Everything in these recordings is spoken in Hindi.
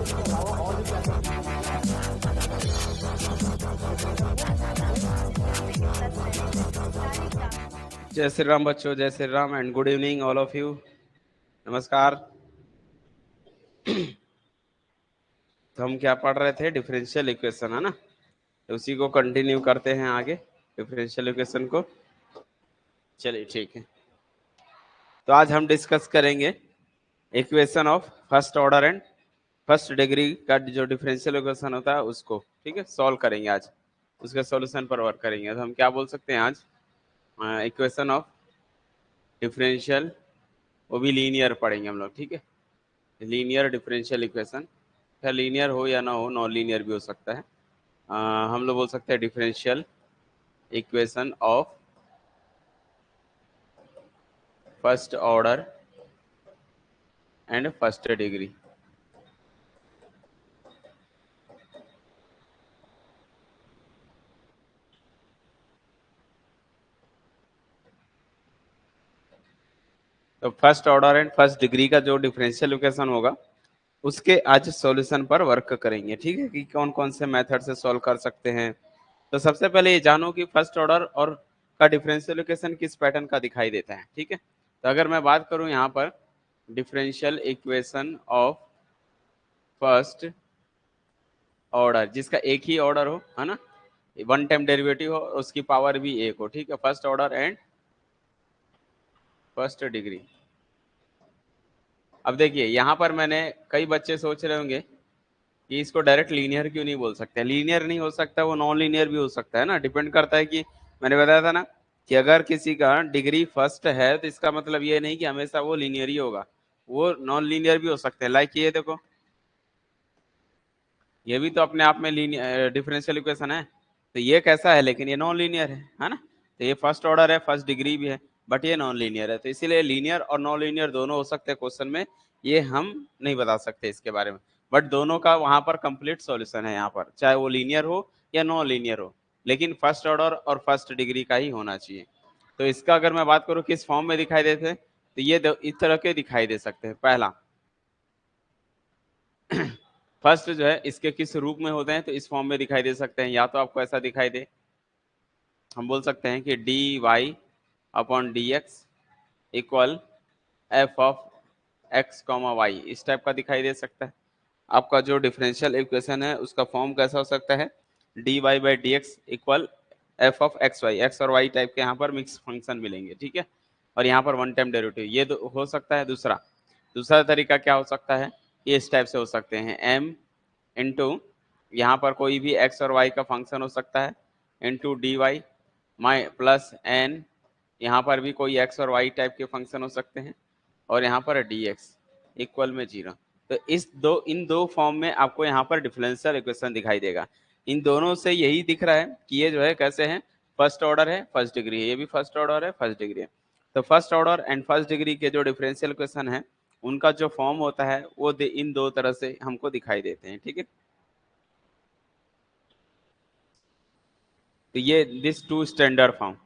जय श्री राम बच्चों, जय Shri Ram and good evening all of you. नमस्कार। तो हम क्या पढ़ रहे थे? डिफरेंशियल इक्वेशन, है ना? तो उसी को कंटिन्यू करते हैं आगे, डिफरेंशियल इक्वेशन को। चलिए ठीक है। तो आज हम डिस्कस करेंगे equation of first order and first degree का जो डिफरेंशियल इक्वेशन होता है उसको, ठीक है, सॉल्व करेंगे आज। उसके सॉल्यूशन पर वर्क करेंगे। तो हम क्या बोल सकते हैं आज? इक्वेशन ऑफ डिफरेंशियल, वो भी लीनियर पढ़ेंगे हम लोग, ठीक है। लीनियर डिफरेंशियल इक्वेशन, क्या लीनियर हो या ना हो, नॉन लीनियर भी हो सकता है। हम लोग बोल सकते हैं differential equation of first order and first degree. तो first order and first degree का जो डिफरेंशियल इक्वेशन होगा उसके आज सॉल्यूशन पर वर्क करेंगे, ठीक है, कि कौन कौन से मेथड से सॉल्व कर सकते हैं। तो सबसे पहले ये जानो कि फर्स्ट ऑर्डर और का डिफरेंशियल इक्वेशन किस पैटर्न का दिखाई देता है, ठीक है। तो अगर मैं बात करूं यहाँ पर differential equation of first order, जिसका एक ही ऑर्डर हो, है ना, वन टाइम डेरिवेटिव हो, उसकी पावर भी एक हो, ठीक है, first order and first degree. अब देखिए यहाँ पर मैंने, कई बच्चे सोच रहे होंगे कि इसको डायरेक्ट लीनियर क्यों नहीं बोल सकते। लीनियर नहीं हो सकता, वो नॉन लीनियर भी हो सकता है ना, डिपेंड करता है कि मैंने बताया था ना कि अगर किसी का डिग्री फर्स्ट है तो इसका मतलब ये नहीं कि हमेशा वो लीनियर ही होगा, वो नॉन लीनियर भी हो सकते हैं। लाइक ये देखो, ये भी तो अपने आप में डिफरेंशियल इक्वेशन है, तो ये कैसा है, लेकिन ये नॉन लीनियर है ना। तो ये फर्स्ट ऑर्डर है, फर्स्ट डिग्री भी है, बट ये नॉन लीनियर है। तो इसीलिए लीनियर और नॉन लीनियर दोनों हो सकते हैं क्वेश्चन में, ये हम नहीं बता सकते इसके बारे में। बट दोनों का वहां पर कंप्लीट सॉल्यूशन है यहाँ पर, चाहे वो लीनियर हो या नॉन लीनियर हो, लेकिन फर्स्ट ऑर्डर और फर्स्ट डिग्री का ही होना चाहिए। तो इसका अगर मैं बात करूँ किस फॉर्म में दिखाई देते हैं, तो ये इस तरह के दिखाई दे सकते हैं। पहला, फर्स्ट जो है इसके किस रूप में होते हैं, तो इस फॉर्म में दिखाई दे सकते हैं। या तो आपको ऐसा दिखाई दे, हम बोल सकते हैं कि d y upon d x equal f of x comma y, इस टाइप का दिखाई दे सकता है। आपका जो डिफरेंशियल इक्वेशन है उसका फॉर्म कैसा हो सकता है? D Y by D x equal f of x y, x और वाई टाइप के यहाँ पर मिक्स फंक्शन मिलेंगे, ठीक है। और यहाँ पर वन टाइम डेरिवेटिव, ये हो सकता है। दूसरा दूसरा तरीका क्या हो सकता है? ये इस टाइप से हो सकते हैं, एम इंटू यहाँ पर कोई भी एक्स और वाई का फंक्शन हो सकता है, into d y my plus n, यहाँ पर भी कोई एक्स और वाई टाइप के फंक्शन हो सकते हैं, और यहाँ पर डी एक्स इक्वल में 0। तो इन दो फॉर्म में आपको यहाँ पर डिफरेंशियल इक्वेशन दिखाई देगा। इन दोनों से यही दिख रहा है कि ये जो है कैसे है, फर्स्ट ऑर्डर है, फर्स्ट डिग्री है, ये भी फर्स्ट ऑर्डर है, फर्स्ट डिग्री है। तो first order and first degree के जो डिफरेंशियल इक्वेशन है उनका जो फॉर्म होता है वो इन दो तरह से हमको दिखाई देते हैं, ठीक है। तो ये दिस टू स्टैंडर्ड फॉर्म,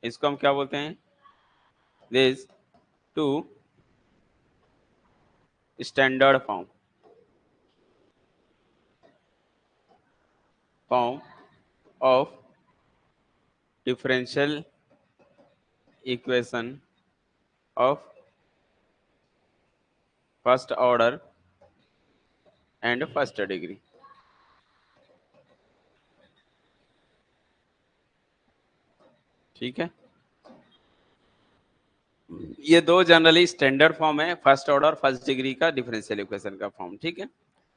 इसको हम क्या बोलते हैं? This two standard form of differential equation of first order and first degree, ठीक है। ये दो जनरली स्टैंडर्ड फॉर्म है, फर्स्ट ऑर्डर फर्स्ट डिग्री का डिफरेंशियल इक्वेशन का फॉर्म, ठीक है।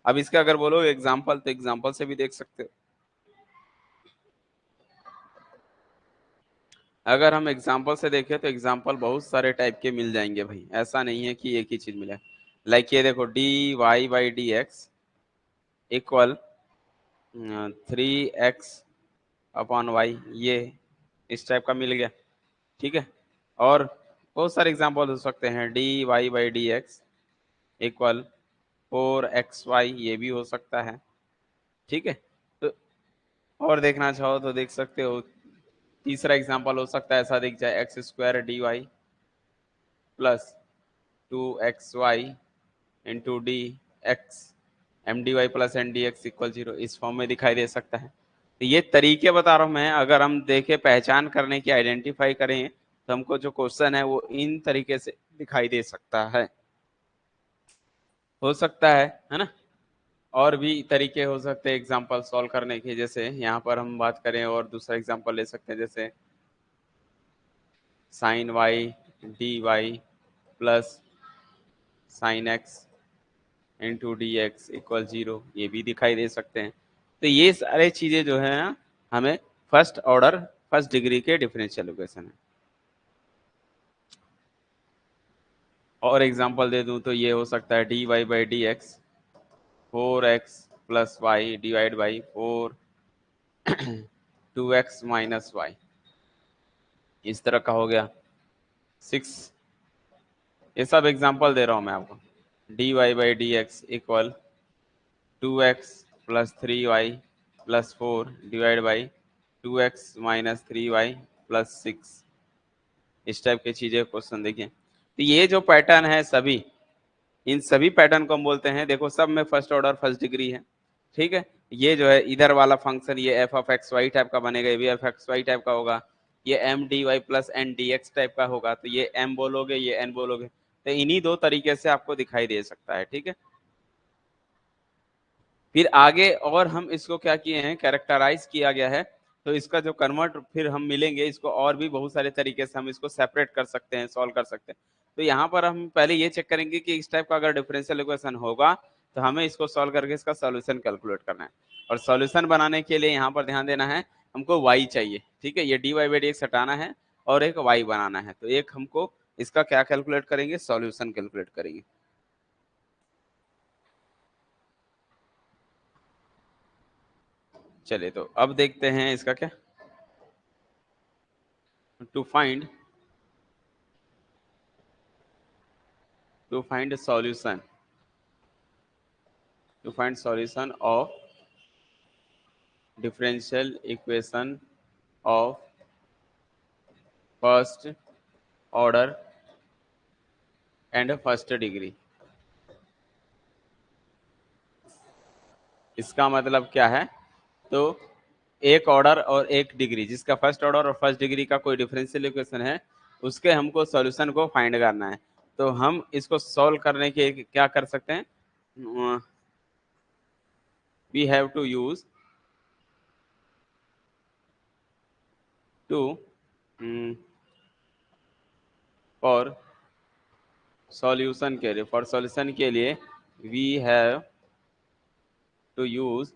अब इसका अगर बोलो एग्जांपल, तो एग्जांपल से भी देख सकते हो। अगर हम एग्जांपल से देखें तो एग्जांपल बहुत सारे टाइप के मिल जाएंगे भाई, ऐसा नहीं है कि एक ही चीज मिला। लाइक ये देखो, d Y by D x equal 3x upon y, ये इस टाइप का मिल गया, ठीक है। और बहुत सारे एग्जांपल हो सकते हैं, d Y by D x equal 4xy, ये भी हो सकता है, ठीक है। तो और देखना चाहो तो देख सकते हो। तीसरा एग्जांपल हो सकता है ऐसा दिख जाए, x square d y plus 2xy into d x m d y plus n d x equal 0 इस फॉर्म में दिखाई दे सकता है। तो ये तरीके बता रहा हूँ मैं, अगर हम देखें पहचान करने की, आइडेंटिफाई करें, तो हमको जो क्वेश्चन है वो इन तरीके से दिखाई दे सकता है। हो सकता है ना, और भी तरीके हो सकते हैं एग्जाम्पल सॉल्व करने के। जैसे यहाँ पर हम बात करें और दूसरा एग्जाम्पल ले सकते हैं, जैसे sine y d y plus sine x into d x equal 0, ये भी दिखाई दे सकते हैं। तो ये सारे चीजें जो है ना, हमें फर्स्ट ऑर्डर फर्स्ट डिग्री के डिफरेंशियल इक्वेशन है। और एग्जांपल दे दूं तो ये हो सकता है d Y by D x 4x plus y divide by 4 2x minus y, इस तरह का हो गया 6। ये सब एग्जांपल दे रहा हूं मैं आपको। D Y by D x equal 2x plus 3y plus 4 divide by 2x minus 3y plus 6, इस टाइप की चीजें क्वेश्चन देखिए। तो ये जो पैटर्न है सभी, इन सभी पैटर्न को हम बोलते हैं, देखो सब में फर्स्ट ऑर्डर फर्स्ट डिग्री है, ठीक है। ये जो है इधर वाला फंक्शन ये f of x Y type का बनेगा, ये भी एफ एक्स वाई टाइप का होगा। ये m d y plus n d x type का होगा, तो ये एम बोलोगे ये एन बोलोगे। तो इन्हीं दो तरीके से आपको दिखाई दे सकता है, ठीक है। फिर आगे और हम इसको क्या किए हैं, कैरेक्टराइज किया गया है। तो इसका जो कन्वर्ट फिर हम मिलेंगे, इसको और भी बहुत सारे तरीके से हम इसको सेपरेट कर सकते हैं, सॉल्व कर सकते हैं। तो यहाँ पर हम पहले ये चेक करेंगे कि इस टाइप का अगर डिफरेंशियल इक्वेशन होगा तो हमें इसको सॉल्व करके इसका सॉल्यूशन कैलकुलेट करना है। और सॉल्यूशन बनाने के लिए यहाँ पर ध्यान देना है, हमको वाई चाहिए, ठीक है। ये d Y by D x हटाना है और एक वाई बनाना है। तो एक हमको इसका क्या कैलकुलेट करेंगे, सॉल्यूशन कैलकुलेट करेंगे। चलिए तो अब देखते हैं इसका क्या, to find to find a solution to find solution of differential equation of first order and first degree। इसका मतलब क्या है, तो एक ऑर्डर और एक डिग्री, जिसका फर्स्ट ऑर्डर और फर्स्ट डिग्री का कोई डिफरेंशियल इक्वेशन है, उसके हमको सॉल्यूशन को फाइंड करना है। तो हम इसको सॉल्व करने के क्या कर सकते हैं, we have to use to for solution के लिए, फॉर सॉल्यूशन के लिए we have to use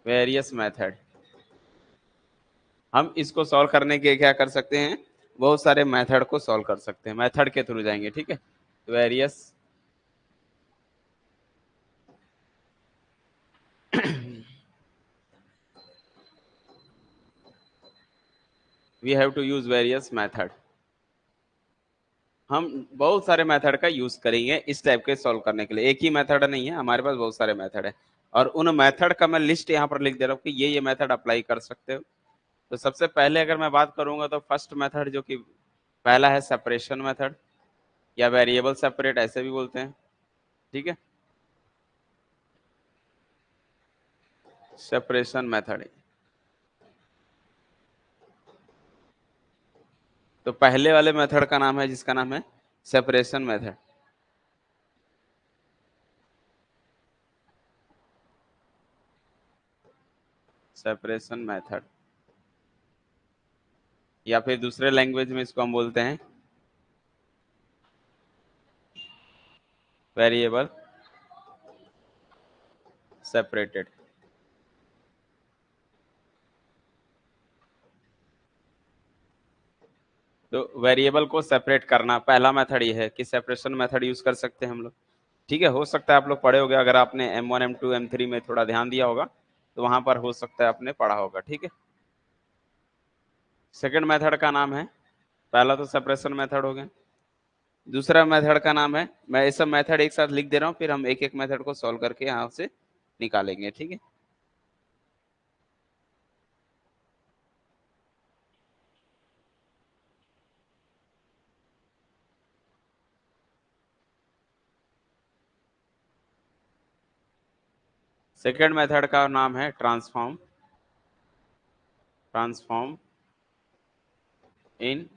various method. हम इसको सॉल्व करने के क्या कर सकते हैं, बहुत सारे मेथड को सॉल्व कर सकते हैं, मेथड के थ्रू जाएंगे, ठीक है। Various we have to use various method. हम बहुत सारे मेथड का यूज करेंगे इस टाइप के सॉल्व करने के लिए, एक ही मेथड नहीं है हमारे पास, बहुत सारे मेथड है। और उन मेथड का मैं लिस्ट यहाँ पर लिख दे रहा हूँ कि ये मेथड अप्लाई कर सकते हो। तो सबसे पहले अगर मैं बात करूंगा तो फर्स्ट मेथड जो कि पहला है सेपरेशन मेथड, या वेरिएबल सेपरेट ऐसे भी बोलते हैं, ठीक है। सेपरेशन मेथड, तो पहले वाले मेथड का नाम है जिसका नाम है सेपरेशन मेथड। सेपरेशन मेथड, या फिर दूसरे लैंग्वेज में इसको हम बोलते हैं वेरिएबल सेपरेटेड। तो वेरिएबल को सेपरेट करना पहला मेथड ये है कि सेपरेशन मेथड यूज कर सकते हैं हम लोग, ठीक है। हो सकता है आप लोग पढ़े होगे, अगर आपने M1 M2 M3 में थोड़ा ध्यान दिया होगा तो वहां पर हो सकता है आपने पढ़ा होगा, ठीक है। सेकंड मेथड का नाम है, पहला तो सेपरेशन मेथड हो गया, दूसरा मेथड का नाम है, मैं ये सब मेथड एक साथ लिख दे रहा हूँ, फिर हम एक एक मेथड को सॉल्व करके यहाँ से निकालेंगे, ठीक है। सेकेंड मेथड का नाम है ट्रांसफॉर्म इन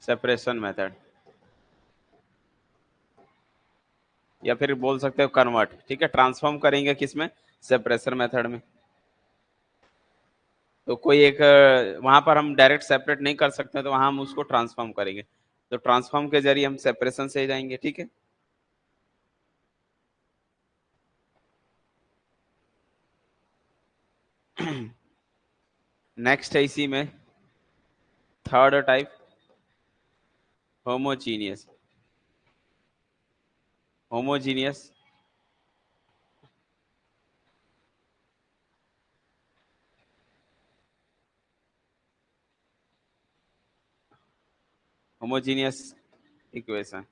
सेपरेशन मेथड, या फिर बोल सकते हो कन्वर्ट। ठीक है, ट्रांसफॉर्म करेंगे किसमें, सेपरेशन मेथड में। तो कोई एक वहां पर हम डायरेक्ट सेपरेट नहीं कर सकते, तो वहां हम उसको ट्रांसफॉर्म करेंगे, तो ट्रांसफॉर्म के जरिए हम सेपरेशन से जाएंगे। ठीक है, नेक्स्ट है इसी में third type, homogeneous. Homogeneous homogeneous equation.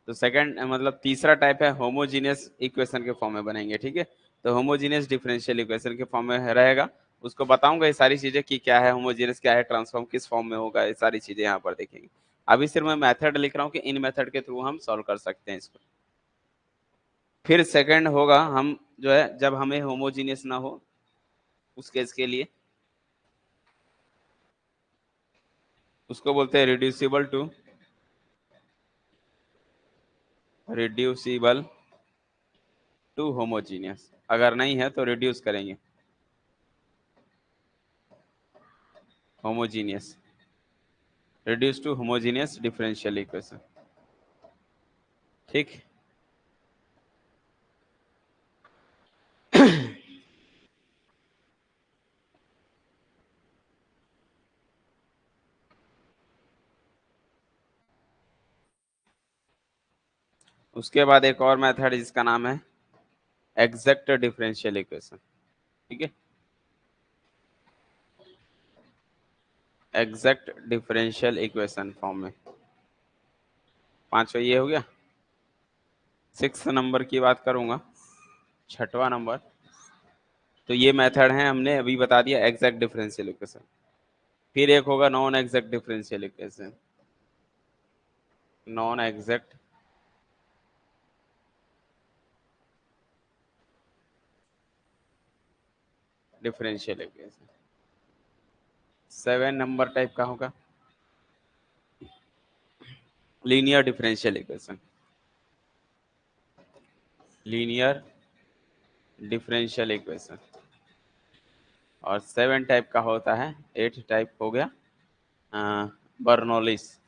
तो सेकंड मतलब तीसरा टाइप है होमोजीनियस इक्वेशन के फॉर्म में बनेंगे। ठीक है, तो होमोजीनियस डिफरेंशियल इक्वेशन के फॉर्म में रहेगा, उसको बताऊंगा ये सारी चीजें कि क्या है होमोजीनियस, क्या है ट्रांसफॉर्म, किस फॉर्म में होगा, ये सारी चीजें यहाँ पर देखेंगे। अभी सिर्फ मैं मेथड लिख रहा हूँ कि इन मेथड के थ्रू हम सॉल्व कर सकते हैं इसको। फिर सेकंड होगा हम जो है जब हमें होमोजीनियस ना हो उस केस के लिए, उसको बोलते हैं रिड्यूसिबल टू होमोजीनियस। अगर नहीं है तो रिड्यूस करेंगे homogeneous, reduce to homogeneous differential equation. ठीक, उसके बाद एक और मेथड जिसका नाम है एग्जैक्ट डिफरेंशियल इक्वेशन। ठीक है, एग्जैक्ट डिफरेंशियल इक्वेशन फॉर्म में। पांचवा ये हो गया। सिक्स नंबर की बात करूंगा, छठवां नंबर। तो ये मेथड है, हमने अभी बता दिया एग्जैक्ट डिफरेंशियल इक्वेशन। फिर एक होगा non exact differential equation, non exact differential equation. Seven number type का होगा linear differential equation, linear differential equation. और सेवन टाइप का होता है, एट टाइप हो गया बर्नौलीस,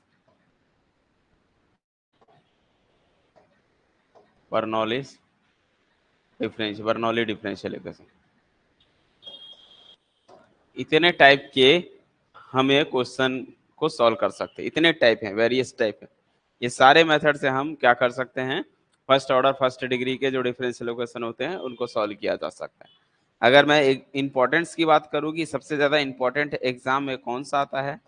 बर्नौलीस डिफरेंशियल, बर्नौली डिफरेंशियल इक्वेशन। इतने टाइप के हमें क्वेश्चन को सॉल्व कर सकते हैं, इतने टाइप हैं, वेरियस टाइप है। ये सारे मेथड से हम क्या कर सकते हैं, फर्स्ट ऑर्डर फर्स्ट डिग्री के जो डिफरेंशियल इक्वेशन होते हैं उनको सॉल्व किया जा सकता है। अगर मैं एक इंपॉर्टेंस की बात करूँ कि सबसे ज्यादा इंपॉर्टेंट एग्जाम में कौन सा आता है,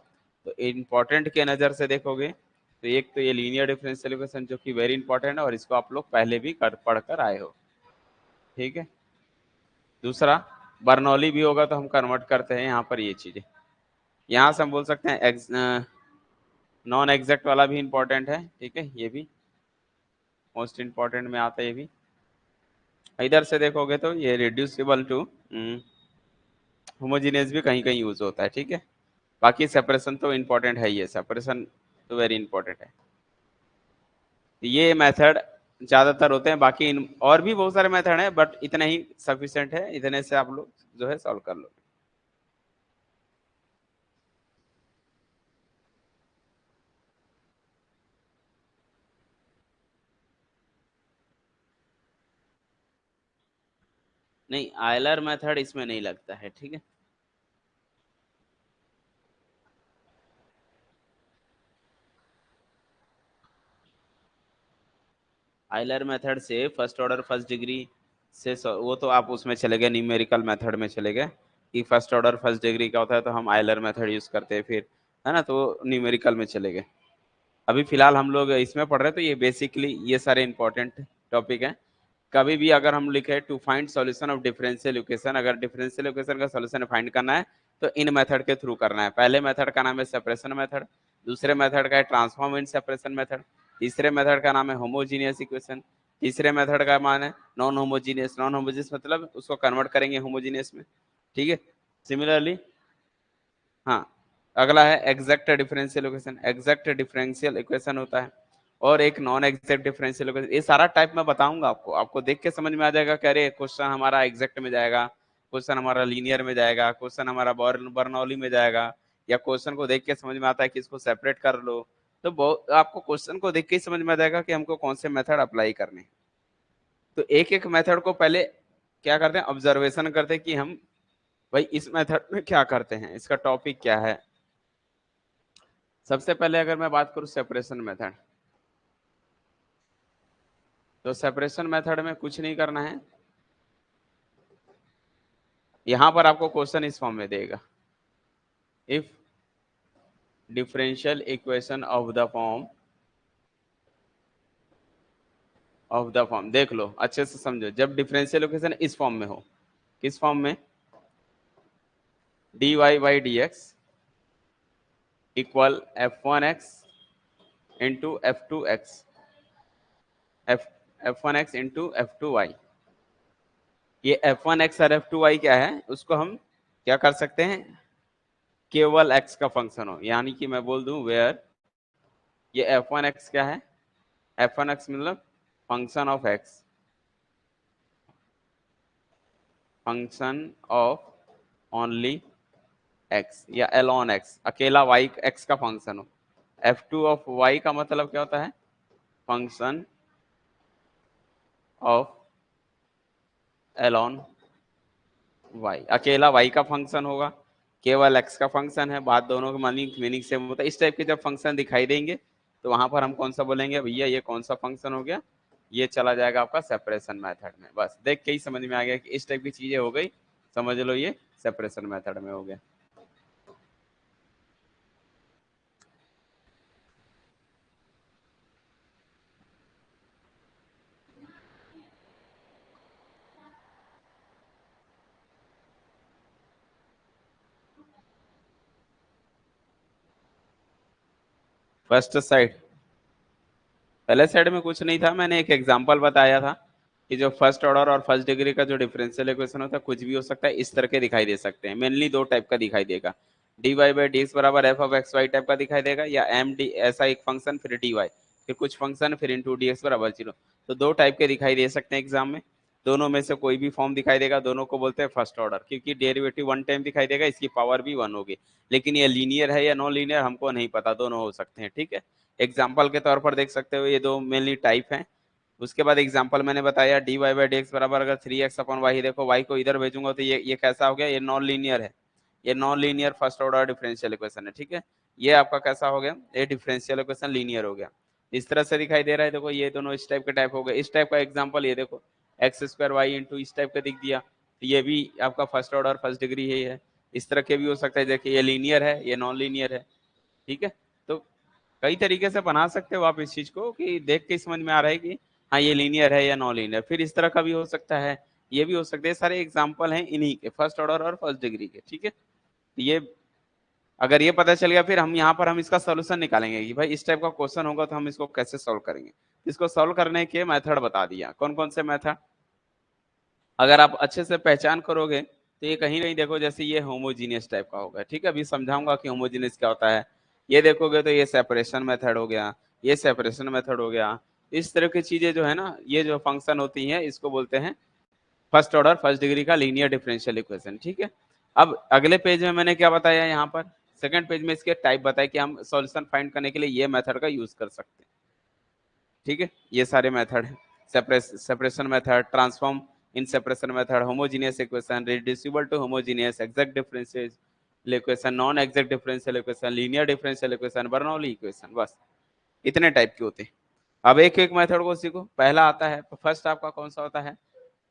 तो इंपॉर्टेंट के नजर से देखोगे तो एक तो ये लीनियर डिफरेंशियल इक्वेशन जो कि वेरी इंपॉर्टेंट है, और इसको आप लोग पहले भी पढ़ कर आए हो। ठीक है, दूसरा बर्नौली भी होगा तो हम कन्वर्ट करते हैं यहाँ पर ये चीजें। यहाँ से हम बोल सकते हैं नॉन एग्जैक्ट वाला भी इंपॉर्टेंट है। ठीक है, ये भी मोस्ट इंपॉर्टेंट में आता है ये भी। इधर से देखोगे तो ये रिड्यूसिबल टू होमोजीनियस भी कहीं कहीं यूज होता है। ठीक है, बाकी सेपरेशन तो इंपॉर्टेंट है, ये सेपरेशन तो वेरी इंपॉर्टेंट है। ये मेथड ज्यादातर होते हैं, बाकी और भी बहुत सारे मेथड हैं, बट इतने ही सफिशिएंट है, इतने से आप लोग जो है सॉल्व कर लो। नहीं, आयलर मेथड इसमें नहीं लगता है। ठीक है, आयलर मेथड से फर्स्ट ऑर्डर फर्स्ट डिग्री से वो तो आप उसमें चले गए, न्यूमेरिकल मेथड में चले गए कि फर्स्ट ऑर्डर फर्स्ट डिग्री का होता है तो हम आयलर मेथड यूज करते हैं, फिर है ना, तो न्यूमेरिकल में चले गए। अभी फिलहाल हम लोग इसमें पढ़ रहे हैं, तो ये बेसिकली ये सारे इंपॉर्टेंट टॉपिक हैं। कभी भी अगर हम लिखे to find solution of differential equation, अगर डिफरेंशियल इक्वेशन का सॉल्यूशन फाइंड करना है तो इन मेथड के थ्रू करना है। पहले मेथड का नाम है सेपरेशन मेथड, दूसरे मेथड का है ट्रांसफॉर्म इन सेपरेशन मेथड, तीसरे मेथड का नाम है होमोजीनियस इक्वेशन, तीसरे मेथड का मान है नॉन होमोजीनियस। नॉन होमोजीनियस मतलब उसको कन्वर्ट करेंगे होमोजीनियस में, ठीक है। सिमिलरली हाँ, अगला है exact differential equation. Exact differential equation होता है और एक नॉन एग्जैक्ट डिफरेंशियल इक्वेशन। ये सारा टाइप मैं बताऊंगा आपको, आपको देख के समझ में आ जाएगा कि अरे क्वेश्चन हमारा एग्जैक्ट में जाएगा, क्वेश्चन हमारा लीनियर में जाएगा, क्वेश्चन हमारा बर्नौली में जाएगा, या क्वेश्चन को देख के समझ में आता है कि इसको सेपरेट कर लो। तो बहुत आपको क्वेश्चन को देख के ही समझ में आ जाएगा कि हमको कौन से मेथड अप्लाई करने हैं। तो एक एक मेथड को पहले क्या करते हैं, ऑब्जर्वेशन करते हैं कि हम भाई इस मेथड में क्या करते हैं, इसका टॉपिक क्या है। सबसे पहले अगर मैं बात करूं सेपरेशन मेथड, तो सेपरेशन मेथड में कुछ नहीं करना है। यहां पर आपको क्वेश्चन इस फॉर्म में देगा, if differential equation of the form देख लो अच्छे से समझो। जब डिफरेंशियल इक्वेशन इस फॉर्म में हो, किस फॉर्म में, dy by D x equal f1x into f2x, f1x into f2y। ये f1x और f2y क्या है, उसको हम क्या कर सकते हैं, केवल x का फंक्शन हो, यानी कि मैं बोल दूं वेयर ये f1x क्या है, f1x मतलब function of x, function of only x या एलॉन x, अकेला y x का फंक्शन हो। f2 ऑफ y का मतलब क्या होता है, फंक्शन ऑफ एलॉन y, अकेला y का फंक्शन होगा, केवल x का फंक्शन है, बात दोनों के मीनिंग सेम होता है। इस टाइप के जब फंक्शन दिखाई देंगे तो वहां पर हम कौन सा बोलेंगे, भैया ये कौन सा फंक्शन हो गया, ये चला जाएगा आपका सेपरेशन मेथड में। बस देख के ही समझ में आ गया कि इस टाइप की चीजें हो गई, समझ लो ये सेपरेशन मेथड में हो गया। फर्स्ट साइड, पहले साइड में कुछ नहीं था, मैंने एक एग्जांपल बताया था कि जो फर्स्ट ऑर्डर और फर्स्ट डिग्री का जो डिफरेंशियल इक्वेशन होता है कुछ भी हो सकता है, इस तरह के दिखाई दे सकते हैं। मेनली दो टाइप का दिखाई देगा, D Y by D x बराबर F of x Y type का दिखाई देगा, या एम डी ऐसा एक फंक्शन फिर डी वाई फिर कुछ फंक्शन फिर इंटू डी एक्स बराबर 0। तो दो टाइप के दिखाई दे सकते हैं एग्जाम में, दोनों में से कोई भी फॉर्म दिखाई देगा, दोनों को बोलते हैं फर्स्ट ऑर्डर, क्योंकि डेरिवेटिव वन टाइम दिखाई देगा, इसकी पावर भी वन होगी। लेकिन ये लीनियर है या नॉन लीनियर हमको नहीं पता, दोनों हो सकते हैं, ठीक है। एग्जाम्पल के तौर पर देख सकते हो ये दो मेनली टाइप हैं। उसके बाद एग्जाम्पल मैंने बताया d Y by D x बराबर अगर 3x अपॉन वाई, देखो वाई को इधर भेजूंगा तो ये कैसा हो गया, ये नॉन लीनियर है, ये non linear first order differential equation है, ठीक है। ये आपका कैसा हो गया, ये डिफरेंशियल इक्वेशन लीनियर हो गया, इस तरह से दिखाई दे रहा है। देखो ये दोनों इस टाइप के टाइप हो गए। इस टाइप का एग्जाम्पल ये देखो, एक्स स्क्वायर वाई इंटू इस टाइप का दिख दिया, तो ये भी आपका फर्स्ट ऑर्डर फर्स्ट डिग्री ही है। इस तरह के भी हो सकता है, देखिए ये लीनियर है, ये नॉन लीनियर है, ठीक है। तो कई तरीके से बना सकते हो आप इस चीज को कि देख के समझ में आ रहा है कि हाँ ये लीनियर है या नॉन लीनियर। फिर इस तरह का भी हो सकता है, ये भी हो सकता है। सारे एग्जाम्पल हैं इन्हीं के, फर्स्ट ऑर्डर और फर्स्ट डिग्री के, ठीक है। तो ये अगर ये पता चल गया, फिर हम यहाँ पर हम इसका सोल्यूशन निकालेंगे कि भाई इस टाइप का क्वेश्चन होगा तो हम इसको कैसे सॉल्व करेंगे। इसको सॉल्व करने के मेथड बता दिया, कौन कौन से मेथड, अगर आप अच्छे से पहचान करोगे तो ये कहीं नहीं, देखो जैसे ये होमोजीनियस टाइप का होगा, ठीक है। अभी समझाऊंगा कि होमोजीनियस क्या होता है। ये देखोगे तो ये सेपरेशन मेथड हो गया, ये सेपरेशन मेथड हो गया। इस तरह की चीजें जो है ना, ये जो फंक्शन होती है इसको बोलते हैं फर्स्ट ऑर्डर फर्स्ट डिग्री का लीनियर डिफरेंशियल इक्वेशन, ठीक है। अब अगले पेज में मैंने क्या बताया, यहाँ पर सेकंड पेज में इसके टाइप बताया कि हम सॉल्यूशन फाइंड करने के लिए ये मेथड का यूज कर सकते हैं, ठीक है। ये सारे मेथड है, separation method, transform in separation method, homogeneous equation, reducible to homogeneous, exact differential equation, non exact differential equation, linear differential equation, Bernoulli equation, बस इतने टाइप के होते हैं। अब एक एक मेथड को सीखो। पहला आता है, फर्स्ट आपका कौन सा होता है,